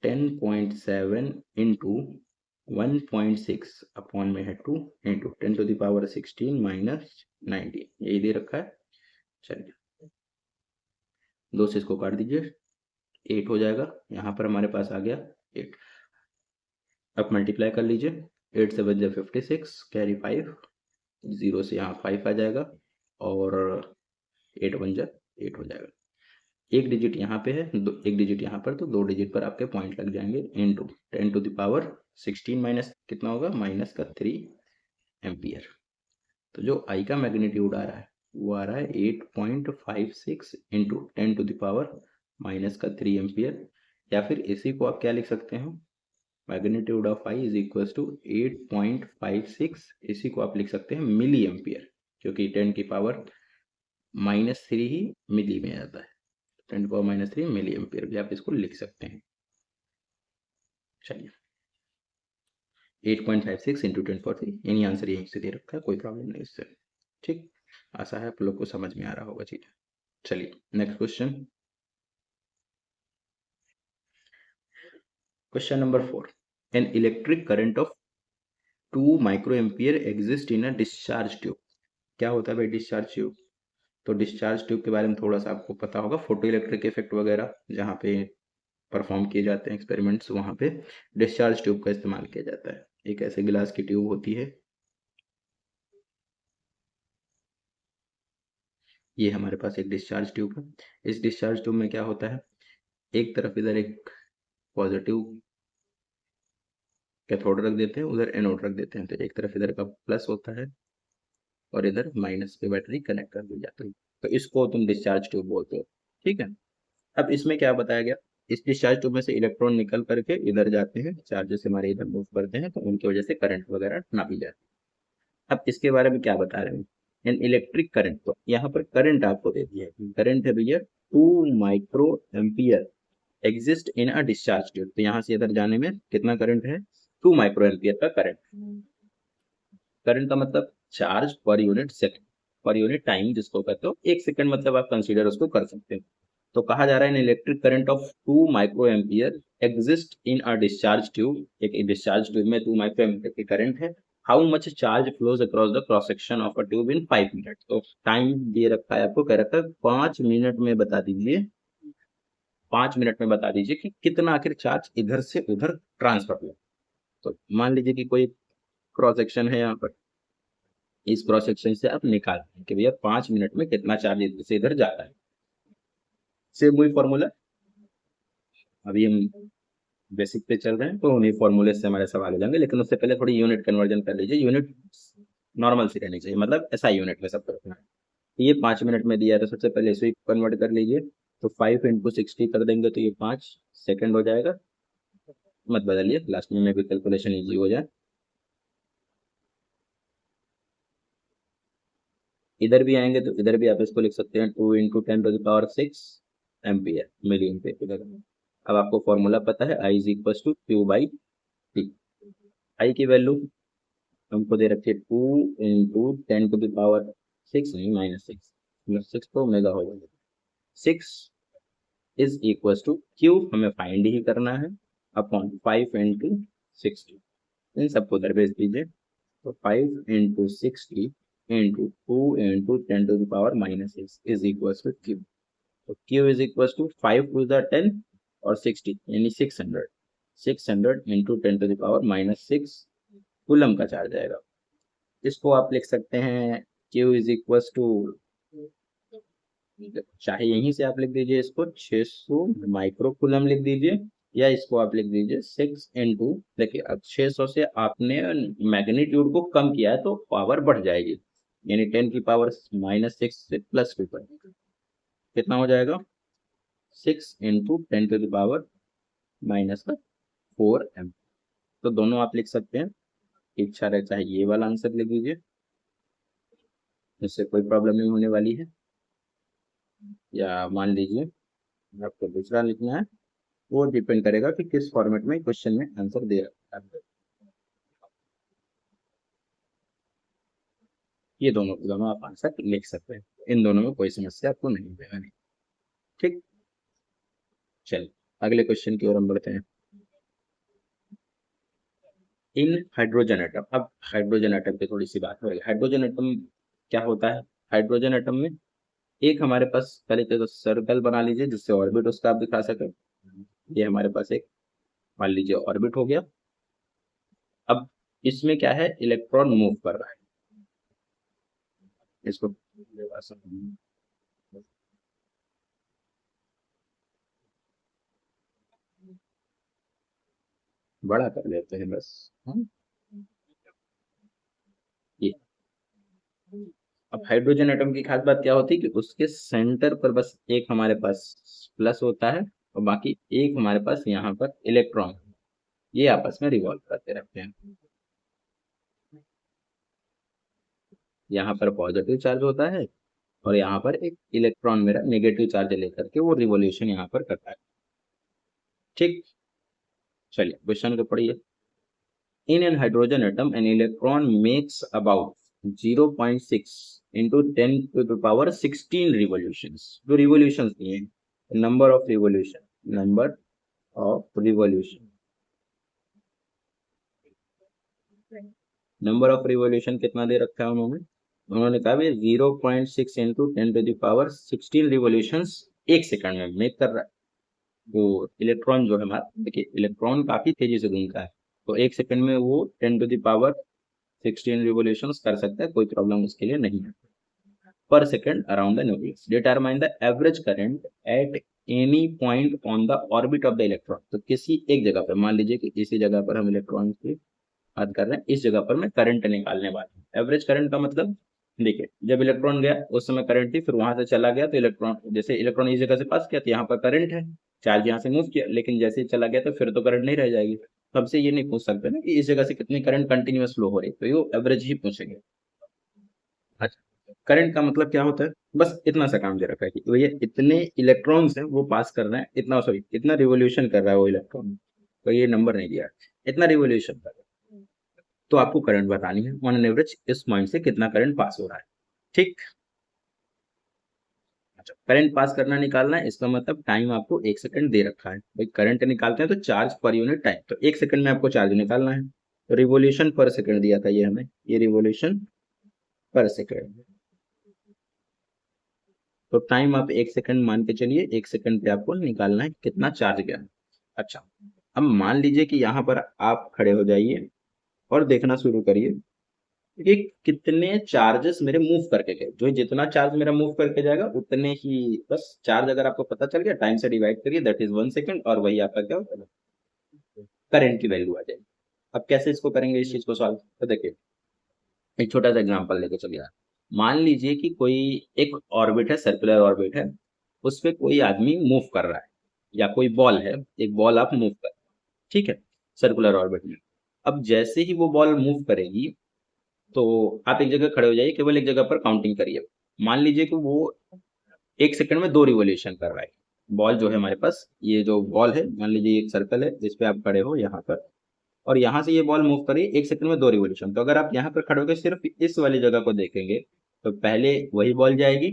10.7 इंटू 1.6 अपॉन में है 2 इंटू 10⁻16 माइनस 19, यही दे रखा है। चलिए 2 से इसको काट दीजिए, 8 हो जाएगा, यहाँ पर हमारे पास आ गया 8। अब मल्टीप्लाई कर लीजिए, 8 से बच जाए 56, कैरी 5, 0 से यहाँ 5 आ जाएगा, और 8 बन जाए 8 हो जाएगा। एक डिजिट यहाँ पे है, एक डिजिट यहाँ पर, तो 2 डिजिट पर आपके पॉइंट लग जाएंगे। इंटू 10⁻16 माइनस कितना होगा, माइनस का 3 एम्पियर। तो जो आई का मैग्नीट्यूड आ रहा है वो आ रहा है 8.56 इंटू 10⁻³ एम्पियर, या फिर इसी को आप क्या लिख सकते हो, magnitude of I is equal to 8.56, इसी को आप लिख सकते हैं मिली एम्पियर, क्योंकि 10⁻³ ही मिली में आता है, 10⁻³ मिली एम्पियर भी आप इसको लिख सकते हैं। चलिए 8.56 इंटू 10⁻³ यानी आंसर यहीं से दे रखा है, कोई प्रॉब्लम नहीं इससे। ठीक, आशा है आप लोग को समझ में आ रहा होगा चीज। चलिए next question, question number 4, an electric current of 2 micro ampere exist in a discharge tube. क्या होता है भाई डिस्चार्ज ट्यूब, तो डिस्चार्ज ट्यूब के बारे में थोड़ा सा आपको पता होगा, फोटो इलेक्ट्रिक इफेक्ट वगैरह जहाँ पे परफॉर्म किए जाते हैं एक्सपेरिमेंट्स, वहाँ पे डिस्चार्ज ट्यूब का इस्तेमाल किया जाता है। एक ऐसे गिलास की ट्यूब होती है, ये हमारे पास एक डिस्चार्ज ट्यूब है। इस डिस्चार्ज ट्यूब में क्या होता है, एक तरफ इधर एक पॉजिटिव कैथोड रख देते हैं, उधर एनोड रख देते हैं, तो एक तरफ इधर का प्लस होता है और इधर माइनस पे बैटरी कनेक्ट कर दी जाती है, तो इसको तुम डिस्चार्ज ट्यूब बोलते हो। ठीक है, अब इसमें क्या बताया गया, इस डिस्चार्ज ट्यूब में से इलेक्ट्रॉन निकल करके इधर जाते हैं, चार्जेस हमारे इधर मूव करते हैं, तो उनकी वजह से करंट वगैरह नापी जाती है। अब इसके बारे में क्या बता रहे हैं, एन इलेक्ट्रिक करंट, तो यहाँ पर करंट आपको दे दिया है, करंट है भैया 2 micro ampere exist in a discharge tube, तो यहाँ से इधर जाने में कितना करंट है, 2 माइक्रो एम्पियर का करंट। करंट का मतलब charge per unit second, per unit time जिसको कहते हो, एक सेकंड मतलब आप कंसीडर उसको कर सकते हो। तो कहा जा रहा है electric current of 2 micro ampere exist in a discharge tube, एक डिस्चार्ज ट्यूब में 2 माइक्रो एम्पियर की करंट है। How much charge flows across the cross section of a tube in 5 minute, तो टाइम दे रखा है आपको, कह रखा है 5 मिनट में बता दीजिए, 5 मिनट में बता दीजिए कि कितना आखिर चार्ज इधर से उधर ट्रांसफर हुआ। तो मान लीजिए कि कोई क्रॉस सेक्शन है यहाँ पर, इस क्रॉस सेक्शन से आप निकालते हैं कि भैया 5 मिनट में कितना चार्ज इधर से इधर जाता है। सेम वही फॉर्मूला, अभी हम बेसिक पे चल रहे हैं, तो उन्हीं फॉर्मूले से हमारे सवाल हो जाएंगे, लेकिन उससे पहले थोड़ी यूनिट कन्वर्जन कर लीजिए, यूनिट नॉर्मल सी रहनी चाहिए, मतलब SI यूनिट में सब रखना है। तो ये 5 मिनट में दिया है, तो सबसे पहले इसे कन्वर्ट कर लीजिए, तो 5 इंटू 60 कर देंगे तो ये 5 सेकंड हो जाएगा, मत बदलिए, लास्ट में भी कैलकुलेशन ईजी हो जाए। इधर भी आएंगे तो इधर भी आप इसको लिख सकते हैं 2 इंटू 10⁻6 एम्पियर, मिली एम्पियर। अब आपको फॉर्मूला पता है, I is equal to Q by T. I की वैल्यू हमको दे रखी है 2 इंटू 10⁻6, नहीं -6, 6 तो ओमेगा हो जाएगा, 6 इज इक्वल टू क्यू हमें फाइंड ही करना है, अपॉन 5 इंटू 60, इन सबको उधर भेज दीजिए, तो 5 into 60 into 2 into 10⁻6 is equal to Q, तो Q is equal to 5 to the 10 और 60 यानी 600, 600 इंटू 10⁻6 कूलम का चार्ज आएगा। इसको आप लिख सकते हैं Q इज इक्वल टू चाहे यहीं से आप लिख दीजिए इसको 600 माइक्रोकूलम लिख दीजिए, या इसको आप लिख दीजिए 6 इंटू, देखिए अब 600 से आपने मैग्नीट्यूड को कम किया है तो पावर बढ़ जाएगी, यानी 10 की पावर -6 से +2 पर कितना हो जाएगा, 6 इंटू 10 की पावर -4 m। तो दोनों आप लिख सकते हैं, इच्छा रहे चाहे ये वाला आंसर लिख दीजिए, इससे कोई प्रॉब्लम नहीं होने वाली है, या मान लीजिए आपको दूसरा लिखना है, वो डिपेंड करेगा कि किस फॉर्मेट में क्वेश्चन में आंसर दे रखा है। ये दोनों दोनों आप आंसर लिख सकते हैं, इन दोनों में कोई समस्या आपको नहीं होगा, नहीं। ठीक, चलिए अगले क्वेश्चन की ओर हम बढ़ते हैं। इन हाइड्रोजन एटम, अब हाइड्रोजन एटम पे थोड़ी सी बात हो रही है। हाइड्रोजन एटम क्या होता है, हाइड्रोजन एटम में एक हमारे पास तरीके का सर्कल बना लीजिए जिससे ऑर्बिट उसका आप दिखा सके। ये हमारे पास एक मान लीजिए ऑर्बिट हो गया। अब इसमें क्या है, इलेक्ट्रॉन मूव कर रहा है, इसको बड़ा कर लेते हैं बस। हाँ, ये अब हाइड्रोजन एटम की खास बात क्या होती है कि उसके सेंटर पर बस एक हमारे पास प्लस होता है, और बाकी एक हमारे पास यहाँ पर इलेक्ट्रॉन, ये आपस में रिवॉल्व करते रहते हैं। यहाँ पर पॉजिटिव चार्ज होता है, और यहाँ पर एक इलेक्ट्रॉन मेरा नेगेटिव चार्ज लेकर के वो रिवॉल्यूशन यहाँ पर करता है। ठीक, चलिए क्वेश्चन को पढ़िए। In an hydrogen atom, an electron makes about 0.6 into 10 to the power 16 revolutions. जो revolutions दिए हैं, number of revolution, number of revolution, number of revolution कितना दे रखा है उन्होंने, उन्होंने कहा भाई 0.6 into 10 to the power 16 revolutions एक सेकंड में मेक कर रहा है। वो इलेक्ट्रॉन जो है हमारा, देखिए इलेक्ट्रॉन काफी तेजी से घूमता है, तो एक सेकंड में वो 10 to the power 16 रिवोल्यूशंस कर सकता है, कोई प्रॉब्लम उसके लिए नहीं है। पर second around the nucleus, determine the average current at any point on the orbit of the electron. तो किसी एक जगह पर, मान लीजिए कि इसी जगह पर हम इलेक्ट्रॉन की बात कर रहे हैं, इस जगह पर मैं करंट निकालने वाला हूँ। एवरेज करंट का मतलब, देखिए जब इलेक्ट्रॉन गया उस समय करंट थी, फिर वहां से चला गया तो इलेक्ट्रॉन, जैसे इलेक्ट्रॉन इस जगह से पास किया तो यहाँ पर करंट है, चार्ज यहाँ से मूव किया, लेकिन जैसे ही चला गया तो फिर तो करंट नहीं रह जाएगी। तो हमसे ये नहीं पूछ सकते ना कि इस जगह से कितनी करंट कंटिन्यूअस फ्लो हो रही है, तो ये एवरेज ही पूछेंगे। अच्छा, करंट का मतलब क्या होता है, बस इतना सा काम दे रखा है कि तो ये इतने इलेक्ट्रॉन्स हैं वो पास कर रहे हैं, इतना सॉरी इतना रिवोल्यूशन कर रहा है वो इलेक्ट्रॉन, तो ये नंबर नहीं दिया, इतना रिवोल्यूशन कर रहा है, तो आपको करंट बतानी है ऑन एन एवरेज इस पॉइंट से कितना करंट पास हो रहा है। ठीक, अच्छा करंट पास करना निकालना है, इसका मतलब टाइम आपको एक सेकंड दे रखा है, भाई करंट निकालते हैं तो चार्ज पर यूनिट टाइम, तो एक सेकंड में आपको चार्ज निकालना है, तो रिवोल्यूशन पर सेकंड दिया था ये हमें, ये रिवोल्यूशन पर सेकंड, तो टाइम आप एक सेकंड मान के चलिए, एक सेकंड पे आपको निकालना है कितना चार्ज गया। अच्छा, अब मान लीजिए कि यहाँ पर आप खड़े हो जाइए और देखना शुरू करिए कि कितने चार्जेस मेरे मूव करके गए, जो जितना चार्ज मेरा मूव करके जाएगा उतने ही, बस चार्ज अगर आपको पता चल गया टाइम से डिवाइड करिए, दैट इज 1 सेकंड, और वही आपका क्या होगा, करंट की वैल्यू आ जाएगी। अब कैसे इसको करेंगे इस चीज को सॉल्व, तो देखिए एक छोटा सा एग्जांपल लेके चलिए। मान लीजिए कि कोई एक ऑर्बिट है, सर्कुलर ऑर्बिट है, उस पे कोई आदमी मूव कर रहा है, या कोई बॉल है, एक बॉल आप मूव कर, ठीक है, सर्कुलर ऑर्बिट में। अब जैसे ही वो बॉल मूव करेगी तो आप एक जगह खड़े हो जाइए, केवल एक जगह पर काउंटिंग करिए। मान लीजिए कि वो एक सेकंड में 2 रिवोल्यूशन कर रहा है, बॉल जो है हमारे पास, ये जो बॉल है मान लीजिए एक सर्कल है जिस पे आप खड़े हो यहाँ पर, और यहाँ से ये बॉल मूव करी एक सेकंड में 2 रिवोल्यूशन, तो अगर आप यहाँ पर खड़े होकर सिर्फ इस वाली जगह को देखेंगे तो पहले वही बॉल जाएगी,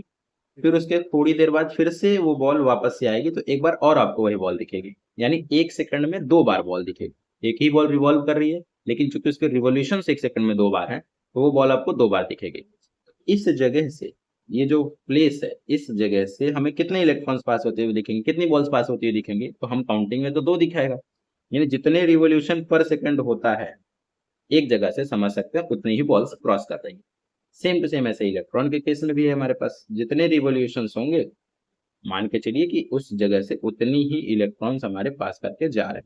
फिर उसके थोड़ी देर बाद फिर से वो बॉल वापस से आएगी, तो एक बार और आपको वही बॉल दिखेगी, यानी एक सेकंड में 2 बार बॉल दिखेगी। एक ही बॉल रिवॉल्व कर रही है, लेकिन चूंकि उसके रिवोल्यूशन एक सेकंड में 2 बार है, तो वो बॉल आपको 2 बार दिखेगी। इस जगह से, ये जो प्लेस है, इस जगह से हमें कितने इलेक्ट्रॉन्स पास होते हुए दिखेंगे, कितनी बॉल्स पास होती हुई दिखेंगी, तो हम काउंटिंग में तो 2 दिखाएगा, यानी जितने रिवोल्यूशन पर सेकंड होता है एक जगह से, समझ सकते हैं उतनी ही बॉल्स क्रॉस कर रही है। सेम टू सेम ऐसे इलेक्ट्रॉन के केस में भी है, हमारे पास जितने रिवॉल्यूशंस होंगे मान के चलिए कि उस जगह से उतनी ही इलेक्ट्रॉन्स हमारे पास करके जा रहे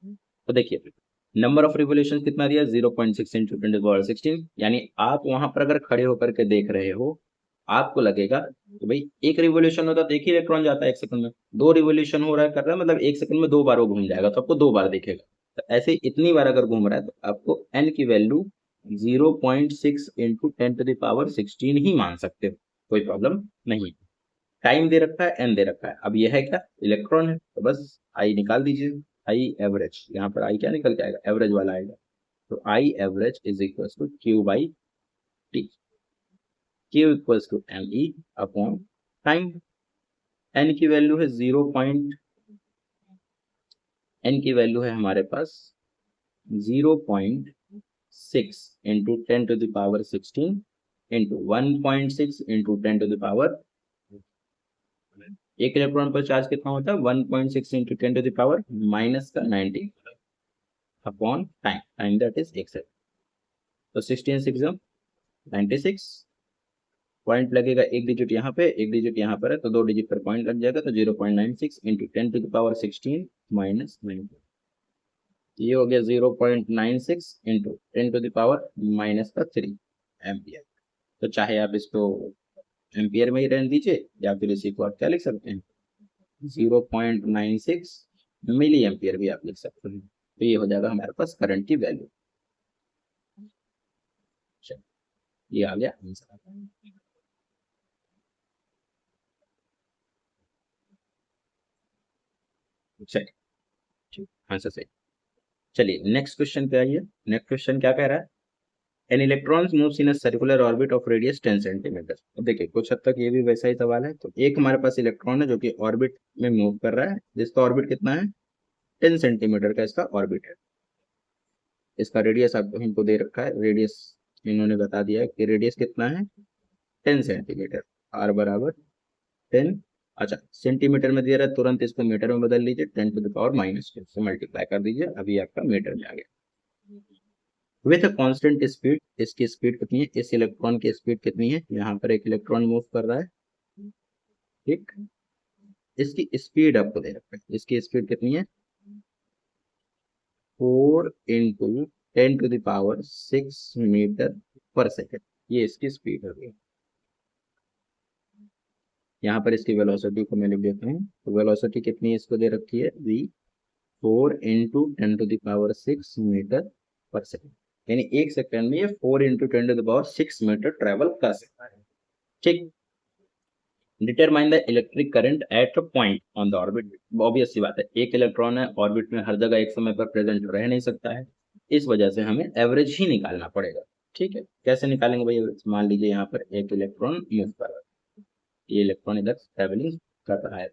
हैं। तो देखिए नंबर ऑफ रिवोल्यूशन कितना दिया, 0.6 इंटू 10⁻16। यानी आप वहां पर अगर खड़े होकर के देख रहे हो, आपको लगेगा कि भाई एक रिवोल्यूशन होता है तो एक ही इलेक्ट्रॉन जाता है 1 सेकंड में, 2 रिवोल्यूशन हो रहा है कर रहा है मतलब 1 सेकंड में 2 बार वो घूम जाएगा, तो आपको 2 बार दिखेगा। तो ऐसे इतनी बार अगर घूम रहा है तो आपको एन की वैल्यू 0.6 इंटू 10⁻16 ही मान सकते हो, कोई प्रॉब्लम नहीं। टाइम दे रखा है, एन दे रखा है। अब यह है क्या, इलेक्ट्रॉन है, तो बस आई निकाल दीजिए, आई एवरेज, यहाँ पर आई क्या निकल के आएगा, एवरेज वाला आएगा। तो I average is equal to Q by T, Q equal to M E upon time. N की वैल्यू है एन की वैल्यू है हमारे पास 0.6 इंटू 10⁻16 इंटू 1.6 इंटू 10⁻, एक इलेक्ट्रॉन पर चार्ज कितना होता है, 1.6 into 10⁻⁻90 upon time, time that is 1 second. तो 16 6 96, पॉइंट लगेगा एक डिजिट यहाँ पे, एक डिजिट यहाँ पर है, तो 2 डिजिट पर पॉइंट लग जाएगा, तो 0.96 इंटू 10⁻16 माइनस 90, ये हो गया 0.96 इंटू 10⁻³ एम्पियर। तो चाहे आप इसको एम्पियर में ही रहने दीजिए या फिर इसी को आप क्या लिख सकते हैं, 0.96 मिली एम्पियर भी आप लिख सकते हैं। तो ये हो जाएगा हमारे पास करंट की वैल्यू। ये आ गया आंसर। चलिए आंसर सही। चलिए नेक्स्ट क्वेश्चन पे आइए। नेक्स्ट क्वेश्चन क्या कह रहा है, an electron moves in a circular orbit of radius 10 centimetre. अब देखिए कुछ हद तक ये भी वैसा ही सवाल है। तो एक हमारे पास इलेक्ट्रॉन है जो कि ऑर्बिट में मूव कर रहा है, जिसका ऑर्बिट कितना है, 10 सेंटीमीटर का इसका ऑर्बिट है। इसका रेडियस आपको हमको दे रखा है, रेडियस इन्होंने बता दिया है कि रेडियस कितना है, 10 सेंटीमीटर, आर बराबर 10। अच्छा सेंटीमीटर में दिया रहा है, तुरंत इसको मीटर में बदल लीजिए, 10⁻⁻2 से मल्टीप्लाई कर दीजिए, अभी आपका मीटर में आ गया। विथ अ कांस्टेंट स्पीड, इसकी स्पीड कितनी है, इस इलेक्ट्रॉन की स्पीड कितनी है, यहाँ पर एक इलेक्ट्रॉन मूव कर रहा है, ठीक, इसकी स्पीड आपको दे रखा है, इसकी स्पीड कितनी है, 4 इंटू 10⁻6 मीटर पर सेकेंड, ये इसकी स्पीड होगी। यहाँ पर इसकी वेलोसिटी को मैं लिख देता हूँ, तो वेलोसिटी कितनी इसको दे रखी है, v 4 इंटू 10⁻6 मीटर पर सेकेंड, यानी 1 सेकेंड में ये 4 इंटू 10⁻6 मीटर ट्रेवल कर सकता है। ठीक, determine the electric current at a point on the orbit. Obvious सी बात है, एक इलेक्ट्रॉन है ऑर्बिट में, हर जगह एक समय पर प्रेजेंट रह नहीं सकता है, इस वजह से हमें एवरेज ही निकालना पड़ेगा। ठीक है, कैसे निकालेंगे भाई, मान लीजिए यहाँ पर एक इलेक्ट्रॉन मूव कर रहा है, ये इलेक्ट्रॉन इधर ट्रेवलिंग कर रहा है,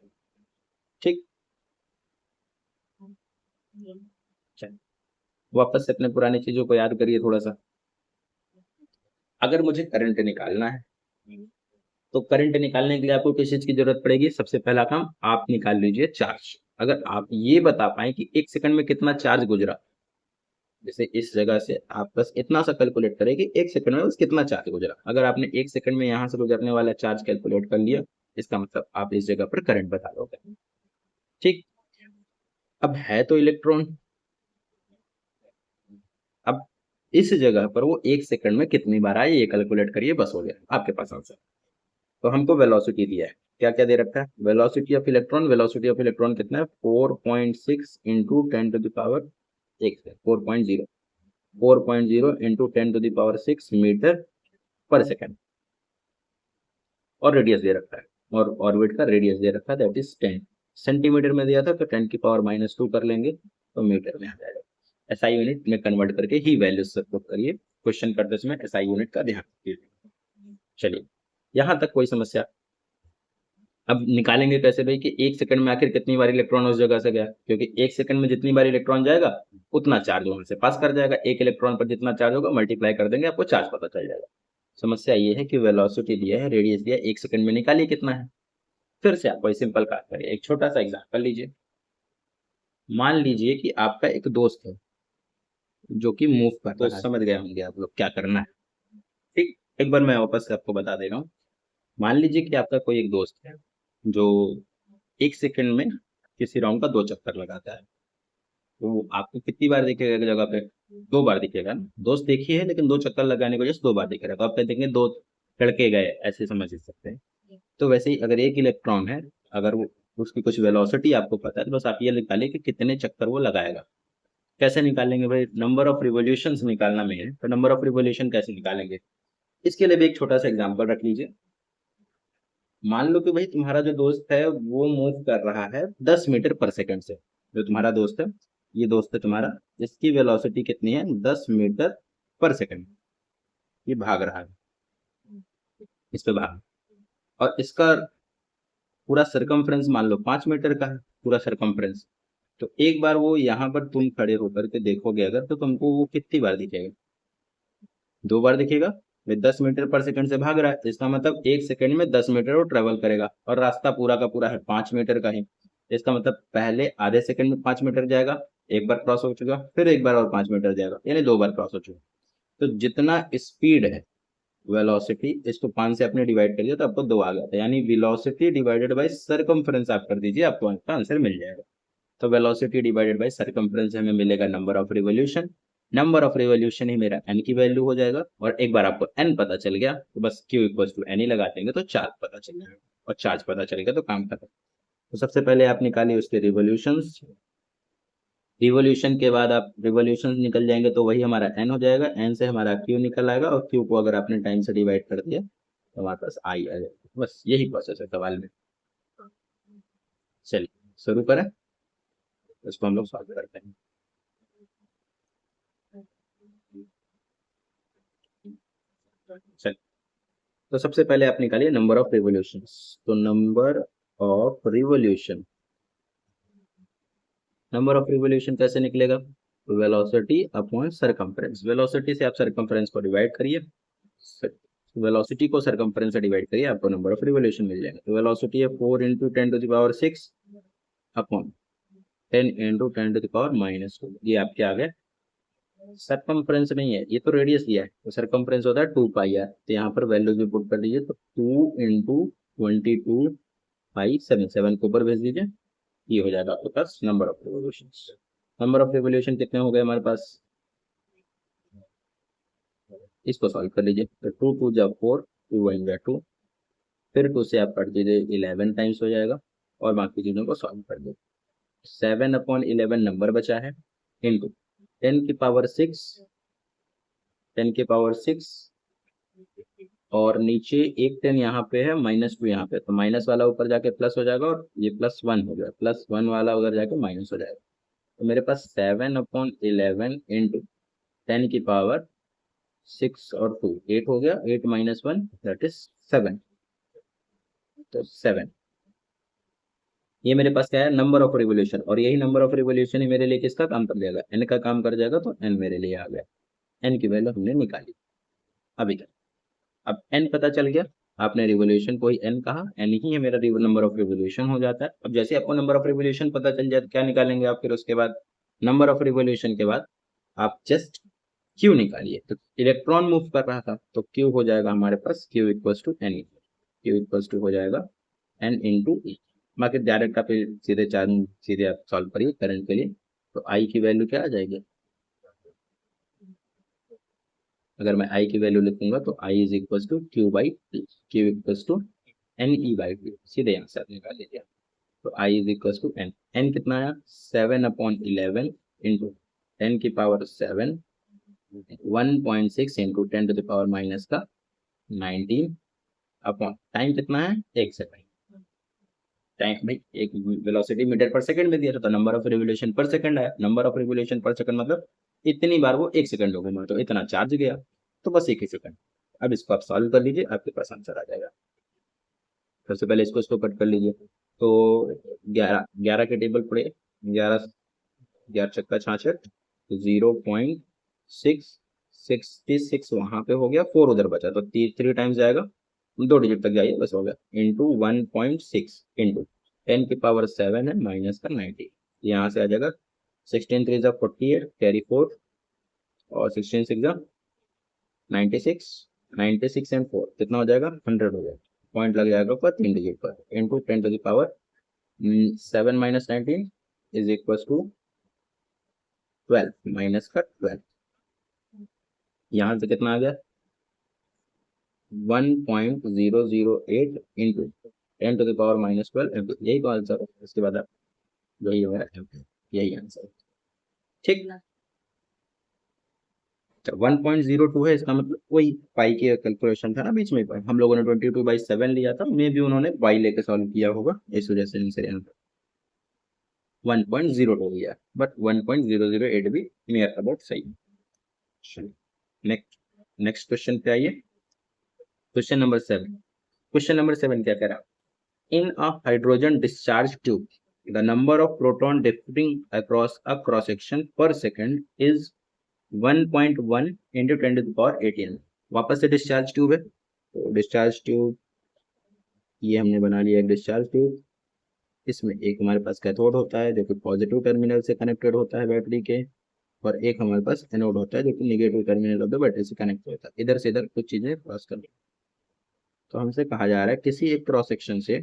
ठीक, चलिए वापस से अपने पुरानी चीजों को याद करिए थोड़ा सा। अगर मुझे करंट निकालना है तो करंट निकालने के लिए आपको किस चीज की जरूरत पड़ेगी, सबसे पहला काम आप निकाल लीजिए चार्ज। अगर आप ये बता पाए कि 1 सेकंड में कितना चार्ज गुजरा, जैसे इस जगह से आप बस इतना सा कैलकुलेट करें कि 1 सेकंड में बस कितना चार्ज गुजरा, अगर आपने 1 सेकंड में यहाँ से गुजरने वाला चार्ज कैलकुलेट कर लिया, इसका मतलब आप इस जगह पर करंट बता दोगे। ठीक, अब है तो इलेक्ट्रॉन, अब इस जगह पर वो 1 सेकंड में कितनी बार आए ये कैलकुलेट करिए, बस हो गया आपके पास आंसर। तो हमको वेलोसिटी दिया है, क्या क्या दे रखा है, velocity of electron, velocity of electron कितना है, 4.6 इंटू 10⁻⁴ 4.0, 4.0 इंटू 10⁻⁶ मीटर पर सेकेंड, और रेडियस दे रखा है, और ऑर्बिट का रेडियस दे रखा है दैट इज 10। सेंटीमीटर में दिया था तो 10⁻⁻² कर लेंगे तो मीटर में आ जाएगा। एसआई यूनिट में कन्वर्ट करके ही वैल्यूज सब करिए, क्वेश्चन करते समय एसआई यूनिट का ध्यान रखिए। चलिए यहाँ तक कोई समस्या। अब निकालेंगे कैसे भाई कि 1 सेकंड में आखिर कितनी बार इलेक्ट्रॉन उस जगह से गया, क्योंकि 1 सेकंड में जितनी बार इलेक्ट्रॉन जाएगा उतना चार्ज वहां से पास कर जाएगा, एक इलेक्ट्रॉन पर जितना चार्ज होगा मल्टीप्लाई कर देंगे, आपको चार्ज पता चल जाएगा। समस्या ये है कि वेलोसिटी दिया है, रेडियस दिया है, 1 सेकंड में निकालिए कितना है। फिर से आप कोई सिंपल काम करिए, एक छोटा सा एग्जाम्पल लीजिए। मान लीजिए कि आपका एक दोस्त है जो कि मूव कर रहा है, तो समझ गए होंगे आप लोग क्या करना है। ठीक, एक बार मैं वापस से आपको बता दे रहा हूँ। मान लीजिए कि आपका कोई एक दोस्त है जो 1 सेकंड में किसी राउंड का 2 चक्कर लगाता है। तो आपको कितनी बार दिखेगा एक जगह पे? 2 बार दिखेगा ना। दोस्त एक ही है लेकिन 2 चक्कर लगाने की वजह से 2 बार दिख रहा है, तो आप कह देंगे 2 लड़के गए, ऐसे समझ सकते हैं। तो वैसे ही अगर एक इलेक्ट्रॉन है, अगर वो उसकी कुछ वेलोसिटी आपको पता है, तो बस आप ये निकालिए कि कितने चक्कर वो लगाएगा। कैसे निकालेंगे भाई? नंबर ऑफ रिवोल्यूशंस निकालना में है, तो नंबर ऑफ रिवोल्यूशन कैसे निकालेंगे? इसके लिए भी एक छोटा सा एग्जांपल रख लीजिए। मान लो कि भाई तुम्हारा जो दोस्त है वो मूव कर रहा है 10 मीटर पर सेकंड से। जो तुम्हारा दोस्त है, ये दोस्त है तुम्हारा, इसकी वेलोसिटी कितनी है? 10 मीटर पर सेकंड। ये भाग रहा है, इस पे भाग, और इसका पूरा सरकमफ्रेंस मान लो 5 मीटर का है, पूरा सरकमफ्रेंस। तो एक बार वो यहाँ पर तुम खड़े होकर के देखोगे अगर, तो तुमको वो कितनी बार दिखेगा? 2 बार दिखेगा। भाई 10 मीटर पर सेकंड से भाग रहा है, तो इसका मतलब 1 सेकंड में 10 मीटर वो ट्रेवल करेगा, और रास्ता पूरा का पूरा है 5 मीटर का ही। इसका मतलब पहले आधे सेकंड में 5 मीटर जाएगा, एक बार क्रॉस हो चुका, फिर एक बार और 5 मीटर जाएगा, यानी 2 बार क्रॉस हो चुका। तो जितना स्पीड है, वेलोसिटी, इसको 5 से आपने डिवाइड कर दिया तो आपको 2 आ गया था, यानी वेलोसिटी डिवाइडेड बाय सरकमफ्रेंस आप कर दीजिए, आपको आपका आंसर मिल जाएगा। तो वेलोसिटी डिवाइडेड बाय सरकमफ्रेंस हमें मिलेगा number of revolution. Number of revolution ही मेरा एन की वैल्यू हो जाएगा, और एक बार आपको एन पता चल गया तो bus queue equal to N ही लगा देंगे तो चार्ज पता चल जाएगा, और चार्ज पता चलेगा तो काम खत्म। तो सबसे पहले आप निकालिए उसके रिवोल्यूशंस। रिवोल्यूशन के बाद आप रिवोल्यूशन निकल जाएंगे तो वही हमारा एन हो जाएगा, एन से हमारा क्यू निकल आएगा, और क्यू को अगर आपने टाइम से डिवाइड कर दिया तो हमारे पास आई आ जाएगा। बस यही प्रोसेस है सवाल में। चलिए शुरू करें, इसको हम लोग सॉल्व करते हैं। चलिए, तो सबसे पहले आप निकालिए नंबर ऑफ रिवोल्यूशन। तो नंबर ऑफ रिवोल्यूशन कैसे निकलेगा? Velocity upon circumference. वेलोसिटी से आप सरकमफ्रेंस को डिवाइड करिए, वेलोसिटी को सरकमफ्रेंस से डिवाइड करिए, आपको नंबर ऑफ रिवोल्यूशन मिल जाएगा। तो वेलोसिटी है 4 × 10⁻⁶ अपॉन 10 × 10⁻²। ये आपके आ गए। सरकमफ्रेंस नहीं है, ये तो रेडियस दिया है, तो सरकमफ्रेंस होता है 2 पाई आर। तो यहाँ पर वैल्यूज भी पुट कर दीजिए, तो 2 × 22 पाई 7, 7 को ऊपर भेज दीजिए। ये हो जाएगा आपके पास number of revolution. Number of revolution कितने हो गए हमारे पास? इसको सॉल्व कर लीजिए, तो 2 × 2 = 4, 2 × 2, फिर 2 से आप काट दीजिए, 11 टाइम्स हो जाएगा, और बाकी चीज़ों को सॉल्व कर दीजिए। 7/11 नंबर बचा है, इंटू 10⁻⁶, 10⁻⁶, और नीचे एक 10 यहाँ पे है, -2 यहाँ पे, तो माइनस वाला ऊपर जाके प्लस हो जाएगा, और ये +1 हो गया, +1 वाला उधर जाके माइनस हो जाएगा। तो मेरे पास 7/11 इंटू 10⁻6 और 2, 8 हो गया, 8 - 1 दैट इज 7। तो 7, ये मेरे पास क्या है? नंबर ऑफ रिवोल्यूशन, और यही नंबर ऑफ रिवोल्यूशन ही मेरे लिए किसका काम कर जाएगा? एन का काम कर जाएगा, तो एन मेरे लिए आ गया। एन की वैल्यू हमने निकाली अभी तक। अब एन पता चल गया, आपने रिवोल्यूशन को ही एन कहा, एन ही है मेरा नंबर ऑफ रिवोल्यूशन हो जाता है। अब जैसे आपको नंबर ऑफ रिवोल्यूशन पता चल जाए तो क्या निकालेंगे आप? फिर उसके बाद नंबर ऑफ रिवोल्यूशन के बाद आप जस्ट क्यू निकालिए। तो इलेक्ट्रॉन मूव कर रहा था, तो क्यू हो जाएगा हमारे पास Q equals to N, Q equals to हो जाएगा एन इंटू ई। बाकी डायरेक्ट आप सीधे सीधे आप सॉल्व करिए करंट के लिए। तो आई की वैल्यू क्या आ जाएगी? अगर मैं आई की वैल्यू लिखूंगा तो आई इज इक्वल टू क्यू/टी, क्यू इक्वल टू NE/T, सीधे यहाँ से आप निकाल लीजिए। तो I is equal to N, N कितना आया? 7/11 इंटू 10⁻7, 1.6 इंटू 10⁻⁻19 अपॉन टाइम कितना है? 1 सेकंड। टाइम भाई एक वेलोसिटी मीटर पर सेकंड में दिया था, तो number of revolution per second आया। Number of revolution per second मतलब इतनी बार वो 1 सेकंड हो गया, तो इतना चार्ज गया, तो बस 1 ही सेकंड। अब इसको आप सॉल्व कर लीजिए, आपके पास आंसर आ जाएगा। सबसे पहले इसको कट कर लीजिए। तो 11 11 के टेबल पड़े, 11 11 छक्का 66, 0.666 वहां पे हो गया, 4 उधर बचा, तो 3 टाइम्स जाएगा, 2 डिजिट तक जाइए, बस हो गया। इंटू 1.6 इंटू 10⁻7 है माइनस का 90, यहाँ से आ जाएगा 16 3 48, कैरी 4, और 16 6 96, 96 एंड 4 कितना हो जाएगा, 100 हो जाएगा। पॉइंट लग जाएगा ऊपर 3 डिजिट पर, into 10 to the power 7 minus 19 is equal to 12 minus का 12। यहाँ से कितना आ गया, 1.008 इंटू 10 to the power -12 यही तो आंसर है। इसके बाद आप यही होगा, यही आंसर, ठीक ना। तो 1.02 है, इसका मतलब वही पाई की कैलकुलेशन था ना बीच में, हम लोगों ने 22/7 लिया था, मे भी उन्होंने पाई लेके सॉल्व किया होगा, इस वजह से आंसर 1.02 लिया, बट 1.008 भी नियर अबाउट सही। नेक्स्ट नेक्स्ट क्वेश्चन पे आइए, क्वेश्चन नंबर 7। क्वेश्चन नंबर 7 क्या कह रहा है, in a hydrogen discharge tube the number of proton differing across a cross section per second is 1.1 into 10 to the power 18। वापस से डिस्चार्ज ट्यूब है, तो डिस्चार्ज ट्यूब ये हमने बना लिया एक डिस्चार्ज ट्यूब। इसमें एक हमारे पास कैथोड होता है जो कि पॉजिटिव टर्मिनल से कनेक्टेड होता है बैटरी के, और एक हमारे पास एनोड होता है जो कि negative terminal of the battery से कनेक्ट होता है। इधर से इधर कुछ चीजें क्रॉस कर, तो हमसे कहा जा रहा है किसी एक क्रॉस सेक्शन से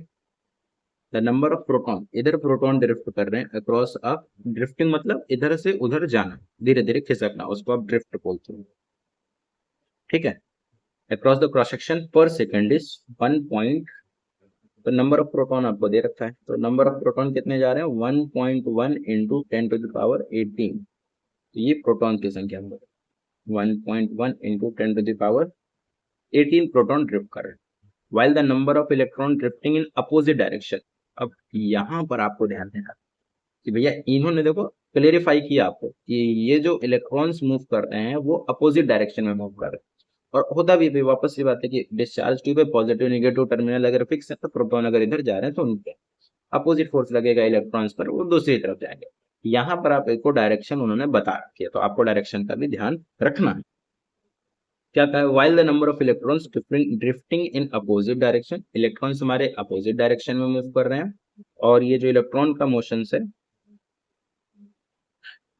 द नंबर ऑफ प्रोटॉन, इधर प्रोटॉन ड्रिफ्ट कर रहे हैं अक्रॉस अ, ड्रिफ्टिंग मतलब इधर से उधर जाना, धीरे धीरे खिसकना, उसको आप ड्रिफ्ट बोलते हैं, ठीक है। Across the cross section per second is 1 point, तो नंबर ऑफ प्रोटॉन आपको दे रखा है, तो नंबर ऑफ प्रोटॉन कितने जा रहे हैं, 1.1 इंटू 10 to the power 18। तो ये प्रोटॉन की संख्या है, 1.1 into 10 to the power 18 proton drift कर रहे हैं, while the number of electron drifting in opposite direction. अब यहाँ पर आपको ध्यान देना कि भैया इन्होंने देखो क्लेरिफाई किया आपको कि ये जो इलेक्ट्रॉन्स मूव कर रहे हैं वो अपोजिट डायरेक्शन में मूव कर रहे हैं, और होता भी वापस से बात है कि डिस्चार्ज ट्यूब पे पॉजिटिव नेगेटिव टर्मिनल अगर फिक्स है, तो प्रोटॉन अगर इधर जा रहे हैं तो उनके अपोजिट फोर्स लगेगा इलेक्ट्रॉन्स पर, वो दूसरी तरफ जाएंगे। यहाँ पर आप एक डायरेक्शन उन्होंने बता रखी है, तो आपको डायरेक्शन का भी ध्यान रखना है। क्या कहा है, while the number of electrons drifting in opposite direction, electrons हमारे अपोजिट डायरेक्शन में मूव कर रहे हैं, और ये जो इलेक्ट्रॉन का मोशन है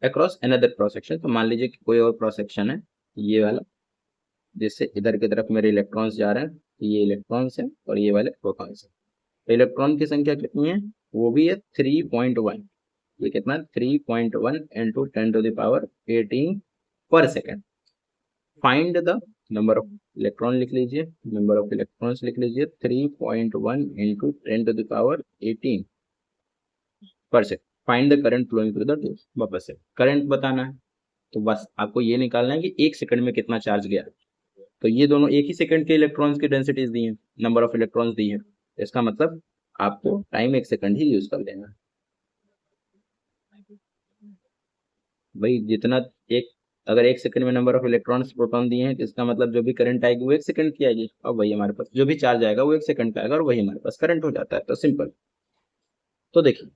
अक्रॉस अनदर क्रॉस सेक्शन, तो मान लीजिए कि कोई और क्रॉस सेक्शन है ये वाला, जिससे इधर की तरफ मेरे इलेक्ट्रॉन्स जा रहे हैं, तो ये इलेक्ट्रॉन्स है और ये वाले प्रोटॉन्स है। तो इलेक्ट्रॉन की संख्या कितनी है, वो भी है 3.1, ये कितना 3.1 इंटू 10 to the power 18 पर second. Find the number of electron लिख लीजिए, नंबर ऑफ इलेक्ट्रॉन्स लिख लीजिए 3.1 इंटू 10 to the power 18 पर second. Find the current flowing through the tube, वापस से करंट बताना है, तो बस आपको ये निकालना है कि 1 सेकंड में कितना चार्ज गया। तो ये दोनों एक ही सेकंड के इलेक्ट्रॉन्स की डेंसिटीज दी है, नंबर ऑफ इलेक्ट्रॉन्स दी है, इसका मतलब आपको टाइम 1 सेकंड ही यूज कर देना है भाई। जितना एक, अगर 1 सेकंड में नंबर ऑफ इलेक्ट्रॉन्स प्रोटॉन दिए हैं, तो इसका मतलब जो भी करंट आएगी वो 1 सेकंड की आएगी, और वही हमारे पास जो भी चार्ज आएगा वो 1 सेकंड का आएगा, और वही हमारे पास करंट हो जाता है। तो सिंपल, तो देखिए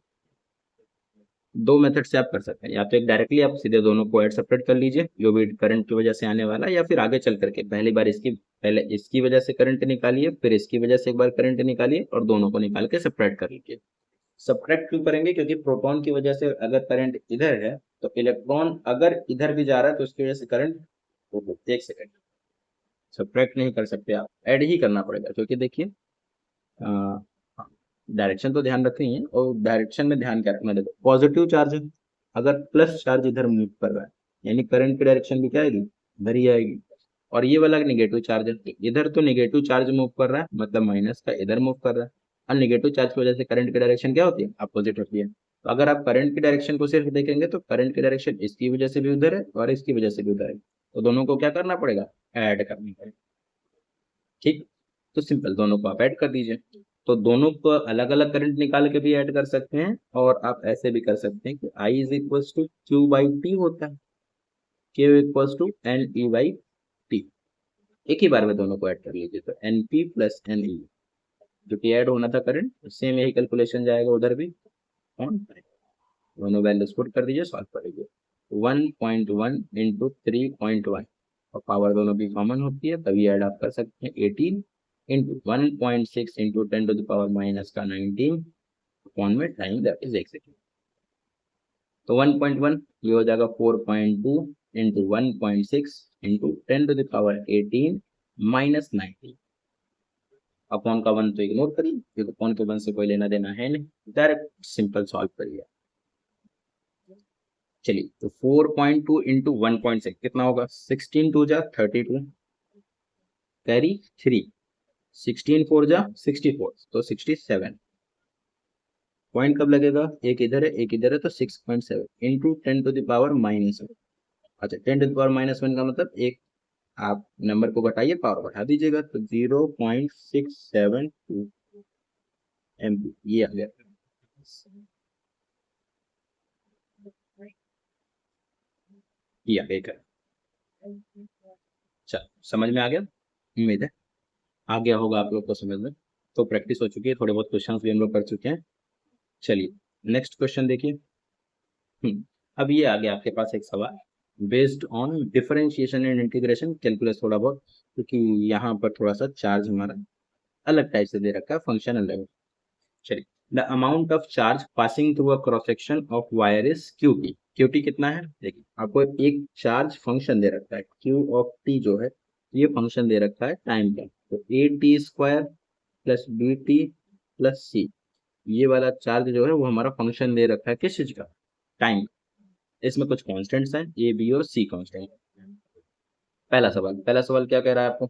दो मेथड से आप कर सकते हैं, या तो एक डायरेक्टली आप सीधे दोनों को ऐड सेपरेट कर लीजिए जो भी करंट की वजह से आने वाला, या फिर आगे चल करके पहले इसकी वजह से करंट निकालिए, फिर इसकी वजह से एक बार करंट निकालिए, और दोनों को निकाल के सेपरेट कर लीजिए। सब्ट्रैक्ट क्यों करेंगे, क्योंकि प्रोटॉन की वजह से अगर करंट इधर है, तो इलेक्ट्रॉन अगर इधर भी जा रहा है तो उसकी वजह से करंट, 1 सेकंड सब्ट्रैक्ट नहीं कर सकते आप, ऐड ही करना पड़ेगा, क्योंकि देखिए डायरेक्शन तो ध्यान रखनी है, और डायरेक्शन में ध्यान क्या रखना, देखो पॉजिटिव चार्ज है, अगर प्लस चार्ज इधर मूव कर रहा है, यानी करंट की डायरेक्शन भी क्या आएगी, इधर ही आएगी। और ये वाला नेगेटिव चार्ज है, इधर तो नेगेटिव चार्ज मूव कर रहा है, मतलब माइनस का इधर मूव कर रहा है, और नेगेटिव चार्ज की वजह से करंट की डायरेक्शन क्या होती है, अपोजिट होती है। तो अगर आप करंट की डायरेक्शन को सिर्फ देखेंगे, तो करंट की डायरेक्शन इसकी वजह से भी उधर है और इसकी वजह से भी उधर है, तो दोनों को क्या करना पड़ेगा, ऐड करना पड़ेगा, ठीक। तो सिंपल, दोनों को आप ऐड कर दीजिए, तो दोनों को अलग अलग करंट निकाल के भी ऐड कर सकते हैं, और आप ऐसे भी कर सकते हैं कि I is equal to Q by T होता है, Q equal to N E by T, एक ही बार में दोनों को ऐड कर लीजिए, तो N P plus N E, जो कि ऐड होना था करंट, सेम यही कैलकुलेशन जाएगा उधर भी, और दोनों वैल्यूज पुट कर दीजिए, सॉल्व कर लीजिए। 1.1 इंटू 3.1, और पावर दोनों की कॉमन होती है, तभी ऐड आप कर सकते हैं। 18 into 1.6 into 10 to the power minus का 19 अपॉन में टाइम, दैट इज 1 सेकेंड। तो 1.1 ये हो जाएगा 4.2 into 1.6 into 10 to the power 18 -90 upon का 1 तो इग्नोर करिए क्योंकि अपॉन के 1 से कोई लेना देना है नहीं, डायरेक्ट सिंपल सॉल्व करिए। चलिए तो 4.2 इंटू 1.6 कितना होगा, 16 टू जा 32 कैरी 3, 16 4 जा 64 तो 67। पॉइंट कब लगेगा, एक इधर है एक इधर है तो 6.7 इंटू 10 टू द पावर -1। अच्छा 10 टू द पावर -1 का मतलब एक, आप नंबर को घटाइए पावर बढ़ा दीजिएगा तो 0.672 MP ये आ गया। ये आ गया। चल समझ में आ गया, उम्मीद है आ गया होगा आप लोग को समझ में। तो प्रैक्टिस हो चुकी है, थोड़े बहुत क्वेश्चंस भी हम लोग कर चुके हैं। चलिए नेक्स्ट क्वेश्चन देखिए। अब ये आ गया आपके पास एक सवाल based on differentiation and integration calculus थोड़ा बहुत, क्योंकि यहाँ पर थोड़ा सा चार्ज हमारा अलग टाइप से दे रखा है, फंक्शन अलग है। चलिए the amount of charge passing through a cross section of wire is Q T. Q T कितना है, देखिए आपको एक चार्ज फंक्शन दे रखा है क्यू ऑफ टी जो है, ये फंक्शन दे रखा है टाइम का, तो A T square plus B T plus C, ये वाला चार्ज जो है वो हमारा फंक्शन दे रखा है किस चीज का, टाइम। इसमें कुछ कॉन्स्टेंट्स हैं ए बी और सी कॉन्स्टेंट। पहला सवाल क्या कह रहा है आपको,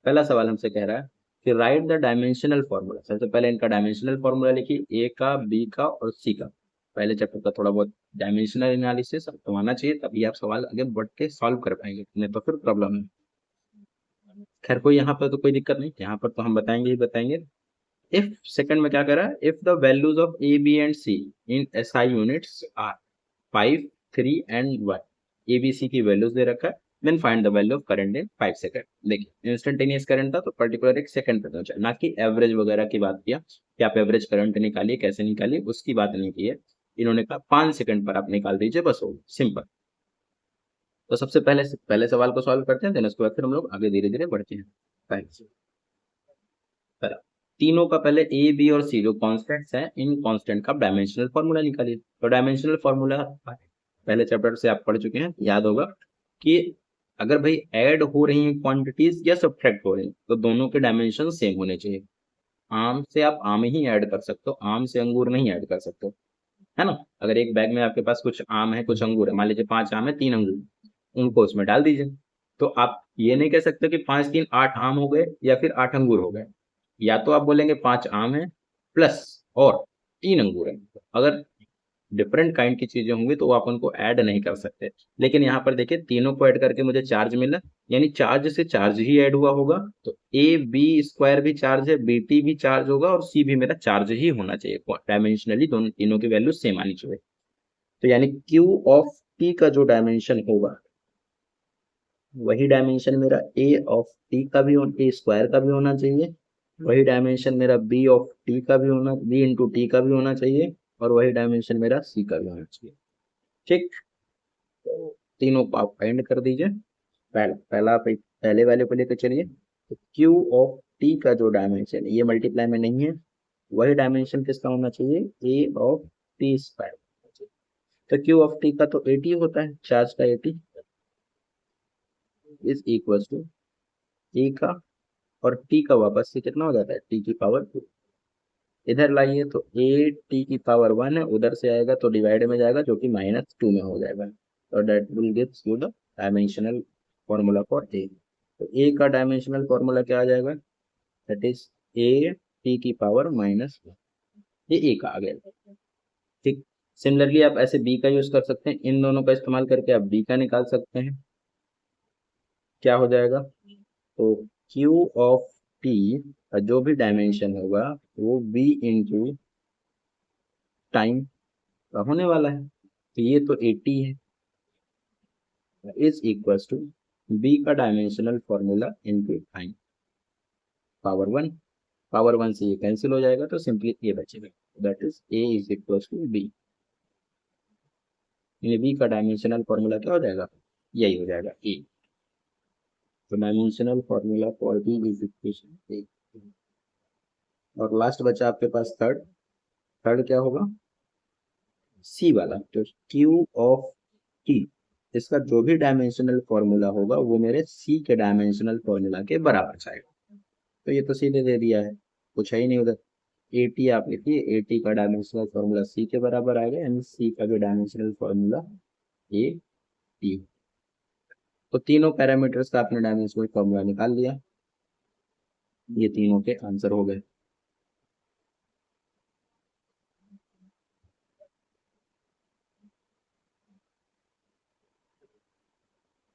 पहला सवाल हमसे कह रहा है कि राइट द डायमेंशनल फॉर्मूला। सबसे पहले इनका डायमेंशनल फॉर्मूला लिखिए, ए का बी का और सी का। पहले चैप्टर का थोड़ा बहुत डायमेंशनल एनालिसिस आपको आना चाहिए, तभी आप सवाल आगे बढ़ के सॉल्व कर पाएंगे, नहीं तो फिर प्रॉब्लम है। खैर कोई यहाँ पर तो कोई दिक्कत नहीं, यहाँ पर तो हम बताएंगे ही बताएंगे। इफ सेकंड में क्या कर रहा है, if the values of A B and C in SI units are 5 3 and 1, A B C की वैल्यूज दे रखा है, then find the value of current in 5 second. देखिए इंस्टेंटेनियस करंट था तो पर्टिकुलर एक सेकंड पे पहुंचा, ना कि एवरेज वगैरह की बात किया कि आप एवरेज करंट निकालिए कैसे निकालिए, उसकी बात नहीं की है। इन्होंने कहा 5 सेकंड पर आप निकाल दीजिए, बस हो सिंपल। तो सबसे पहले सवाल को सॉल्व करते हैं, देन उसके बाद फिर हम लोग आगे धीरे धीरे बढ़ते हैं। पहला, तीनों का पहले ए बी और सी जो कॉन्स्टेंट्स हैं, इन कॉन्स्टेंट का डायमेंशनल फॉर्मूला निकालिए। तो डायमेंशनल फॉर्मूला पहले चैप्टर से आप पढ़ चुके हैं, याद होगा कि अगर भाई ऐड हो रही हैं क्वांटिटीज या सब्ट्रैक्ट हो रही हैं तो दोनों के डायमेंशन सेम होने चाहिए। आम से आप आम ही ऐड कर सकते हो, आम से अंगूर नहीं ऐड कर सकते हो, है ना। अगर एक बैग में आपके पास कुछ आम है कुछ अंगूर है, मान लीजिए 5 आम है 3 अंगूर, उनको उसमें डाल दीजिए। तो आप ये नहीं कह सकते कि 5 3 8 आम हो गए या फिर 8 अंगूर हो गए। या तो आप बोलेंगे 5 आम है प्लस और 3 अंगूर है। अगर डिफरेंट काइंड की चीजें होंगी तो आप उनको ऐड नहीं कर सकते। लेकिन यहाँ पर देखिए तीनों को ऐड करके मुझे चार्ज मिला, यानी चार्ज से चार्ज ही ऐड हुआ होगा, तो ए बी स्क्वायर भी चार्ज है, बी टी भी चार्ज होगा और सी भी मेरा चार्ज ही होना चाहिए। डायमेंशनली दोनों तीनों की वैल्यू सेम आनी चाहिए। तो यानी क्यू ऑफ टी का जो डायमेंशन होगा वही डायमेंशन मेरा ए ऑफ टी का भी, ए स्क्वायर का भी होना चाहिए, वही डायमेंशन मेरा बी ऑफ टी का भी होना, बी इंटू टी का भी होना चाहिए, और वही डायमेंशन मेरा सी का भी होना चाहिए। ठीक, तो तीनों को आप फाइंड कर दीजिए। पहले वाले को लेकर चलिए। तो क्यू ऑफ टी का जो डायमेंशन ये मल्टीप्लाई में नहीं है, वही डायमेंशन किसका होना चाहिए, ए ऑफ टी स्क्वायर। तो क्यू ऑफ टी का तो 80 होता है, चार्ज का 80 इज इक्वल टू ए का और टी का वापस से कितना हो जाता है, टी की पावर 2। इधर लाइए तो ए टी की पावर 1 है, उधर से आएगा तो डिवाइड में जाएगा जो कि -2 में हो जाएगा। तो that will gives you the dimensional formula for a. तो ए का डायमेंशनल फॉर्मूला क्या आ जाएगा, दैट इज ए टी की पावर -1। ये ए का आ गया। ठीक, सिमिलरली आप ऐसे बी का यूज कर सकते हैं, इन दोनों का इस्तेमाल करके आप बी का निकाल सकते हैं। क्या हो जाएगा, तो क्यू ऑफ टी का जो भी डायमेंशन होगा वो बी इंटू टाइम का होने वाला है। तो ये तो 80 है, इज इक्वल टू बी का dimensional formula into time power 1। Power 1 से ये कैंसिल हो जाएगा तो सिंपली ए बचेगा, that is A is equal to B. B का डायमेंशनल फॉर्मूला क्या हो जाएगा, यही हो जाएगा ए। तो dimensional formula for B is equation A. और लास्ट बचा आपके पास थर्ड। थर्ड क्या होगा, सी वाला, तो क्यू ऑफ टी इसका जो भी डायमेंशनल फॉर्मूला होगा वो मेरे सी के डायमेंशनल फॉर्मूला के बराबर जाएगा। तो ये तो सीधे दे दिया है, कुछ है ही नहीं उधर। एटी आप लिखिए, एटी का डायमेंशनल फॉर्मूला सी के बराबर आएगा, यानी सी का भी डायमेंशनल फॉर्मूला ए टी। तो तीनों पैरामीटर्स का आपने डायमेंशनल फॉर्मूला निकाल लिया, ये तीनों के आंसर हो गए।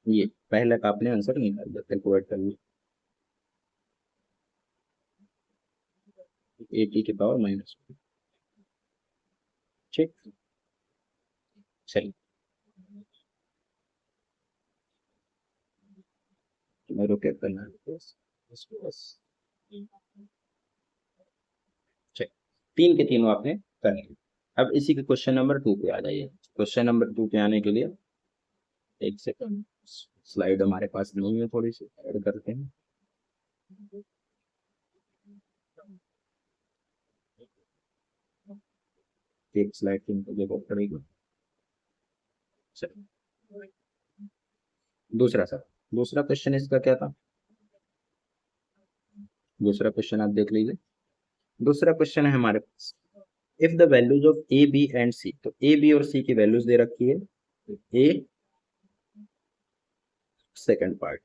ये पहले का आपने आंसर निकाल दिया, कैलकुलेट कर लिया, एटी की पावर माइनस। ठीक, चलिए मेरे क्या करना है इसको बस। ठीक, तीन के तीनों आपने कर लिए। अब इसी के क्वेश्चन नंबर 2 पे आ जाइए। क्वेश्चन नंबर 2 पे आने के लिए एक सेकंड, स्लाइड हमारे पास नहीं है, थोड़ी सी ऐड करते हैं। एक स्लाइड की इनको देखो पड़ेगी। चलिए दूसरा सर, दूसरा क्वेश्चन इसका क्या था, दूसरा क्वेश्चन आप देख लीजिए। दूसरा क्वेश्चन है हमारे पास, if the values of A B and C, तो ए बी और सी की वैल्यूज दे रखी है। ए सेकंड पार्ट,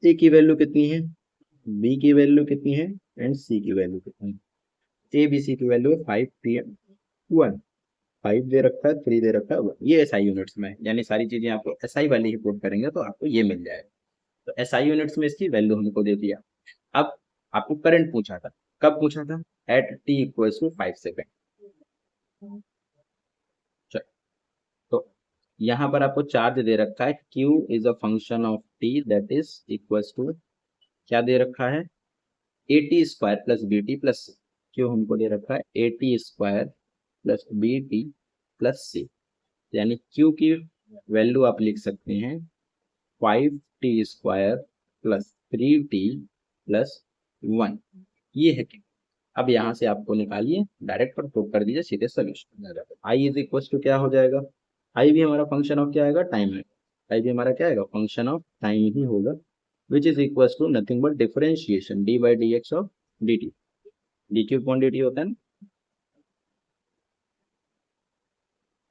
ए की वैल्यू कितनी है, बी की वैल्यू कितनी है, एंड सी की वैल्यू कितनी है। ए बी सी की वैल्यू है 5 pm 1, 5 दे रखा है, 3 दे रखा है 1। ये एसआई यूनिट्स में है, यानी सारी चीजें आपको एसआई वाली ही पुट करेंगे तो आपको ये मिल जाएगा। तो एसआई यूनिट्स में इसकी वैल्यू हमको दे दिया। अब आपको करंट पूछा था, कब पूछा था, at T equals to 5 second. तो यहाँ पर आपको चार्ज दे रखा है, Q is a function of T that is equals to, क्या दे रखा है, A T square plus B T plus C. Q हमको दे रखा है A T square plus B T plus C, यानी Q की वैल्यू आप लिख सकते हैं 5t² प्लस 3t प्लस 1, ये है Q। अब यहाँ से आपको निकालिए, डायरेक्ट पर पुट कर दीजिए, सीधे solution. I is equal to क्या हो जाएगा, आई भी हमारा फंक्शन ऑफ क्या आएगा, टाइम है। आई भी हमारा क्या आएगा, फंक्शन ऑफ टाइम ही होगा, which is equal to nothing but differentiation D by D X of D T. D Q upon D T होता है ना,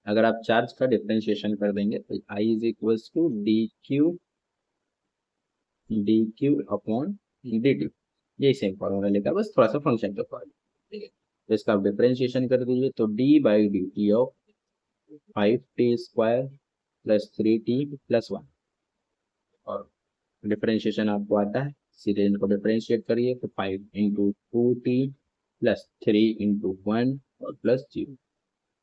अगर आप चार्ज का डिफरेंशिएशन कर देंगे तो I is equal to D Q upon D T, यही सेम फॉर्मूला लेकर, बस थोड़ा सा फंक्शन के फॉर्मूला, ठीक है। तो इसका आप डिफरेंशिएशन कर दीजिए, तो D by D T of 5t² plus 3t plus 1, और डिफरेंशिएशन आपको आता है, सीधे इनको डिफरेंशिएट करिए, तो 5 इंटू 2t प्लस 3 इंटू 1 और प्लस 0।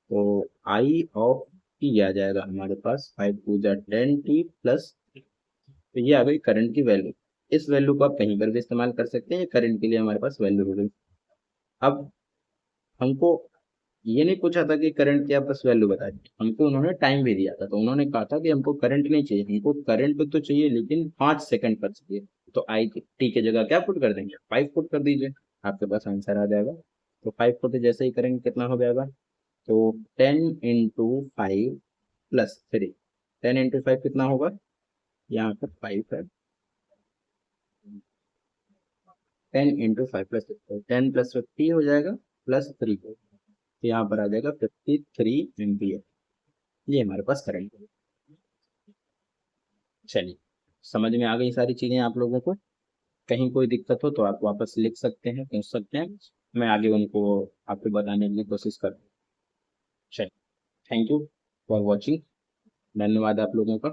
तो आई ऑफ टी आ जाएगा हमारे पास 5 टू जा 10t प्लस, तो ये आ गई करंट की वैल्यू। इस वैल्यू को आप कहीं पर भी इस्तेमाल कर सकते हैं, करंट के लिए हमारे पास वैल्यू हो गई। अब हमको ये नहीं पूछा था कि करंट की आप बस वैल्यू बता दी, हमको उन्होंने टाइम भी दिया था, तो उन्होंने कहा था कि हमको करंट नहीं चाहिए, हमको करंट तो चाहिए लेकिन 5 सेकंड पर चाहिए। तो आई टी की जगह क्या पुट कर देंगे, 5 पुट कर दीजिए, आपके पास आंसर आ जाएगा। तो 5 पुट जैसे ही करेंगे कितना हो जाएगा, तो 10 इंटू 5 प्लस 3, 10 इंटू 5 कितना होगा, यहाँ पर 5 है, 10 इंटू 5 प्लस 10 प्लस 50 हो जाएगा, प्लस 3, तो यहाँ पर आ जाएगा 53 एम्पियर, ये हमारे पास करंट है। चलिए समझ में आ गई सारी चीजें आप लोगों को, कहीं कोई दिक्कत हो तो आप वापस लिख सकते हैं, पूछ सकते हैं, मैं आगे उनको आपको बताने की कोशिश करूँ। चलिए, थैंक यू फॉर वॉचिंग, धन्यवाद आप लोगों का।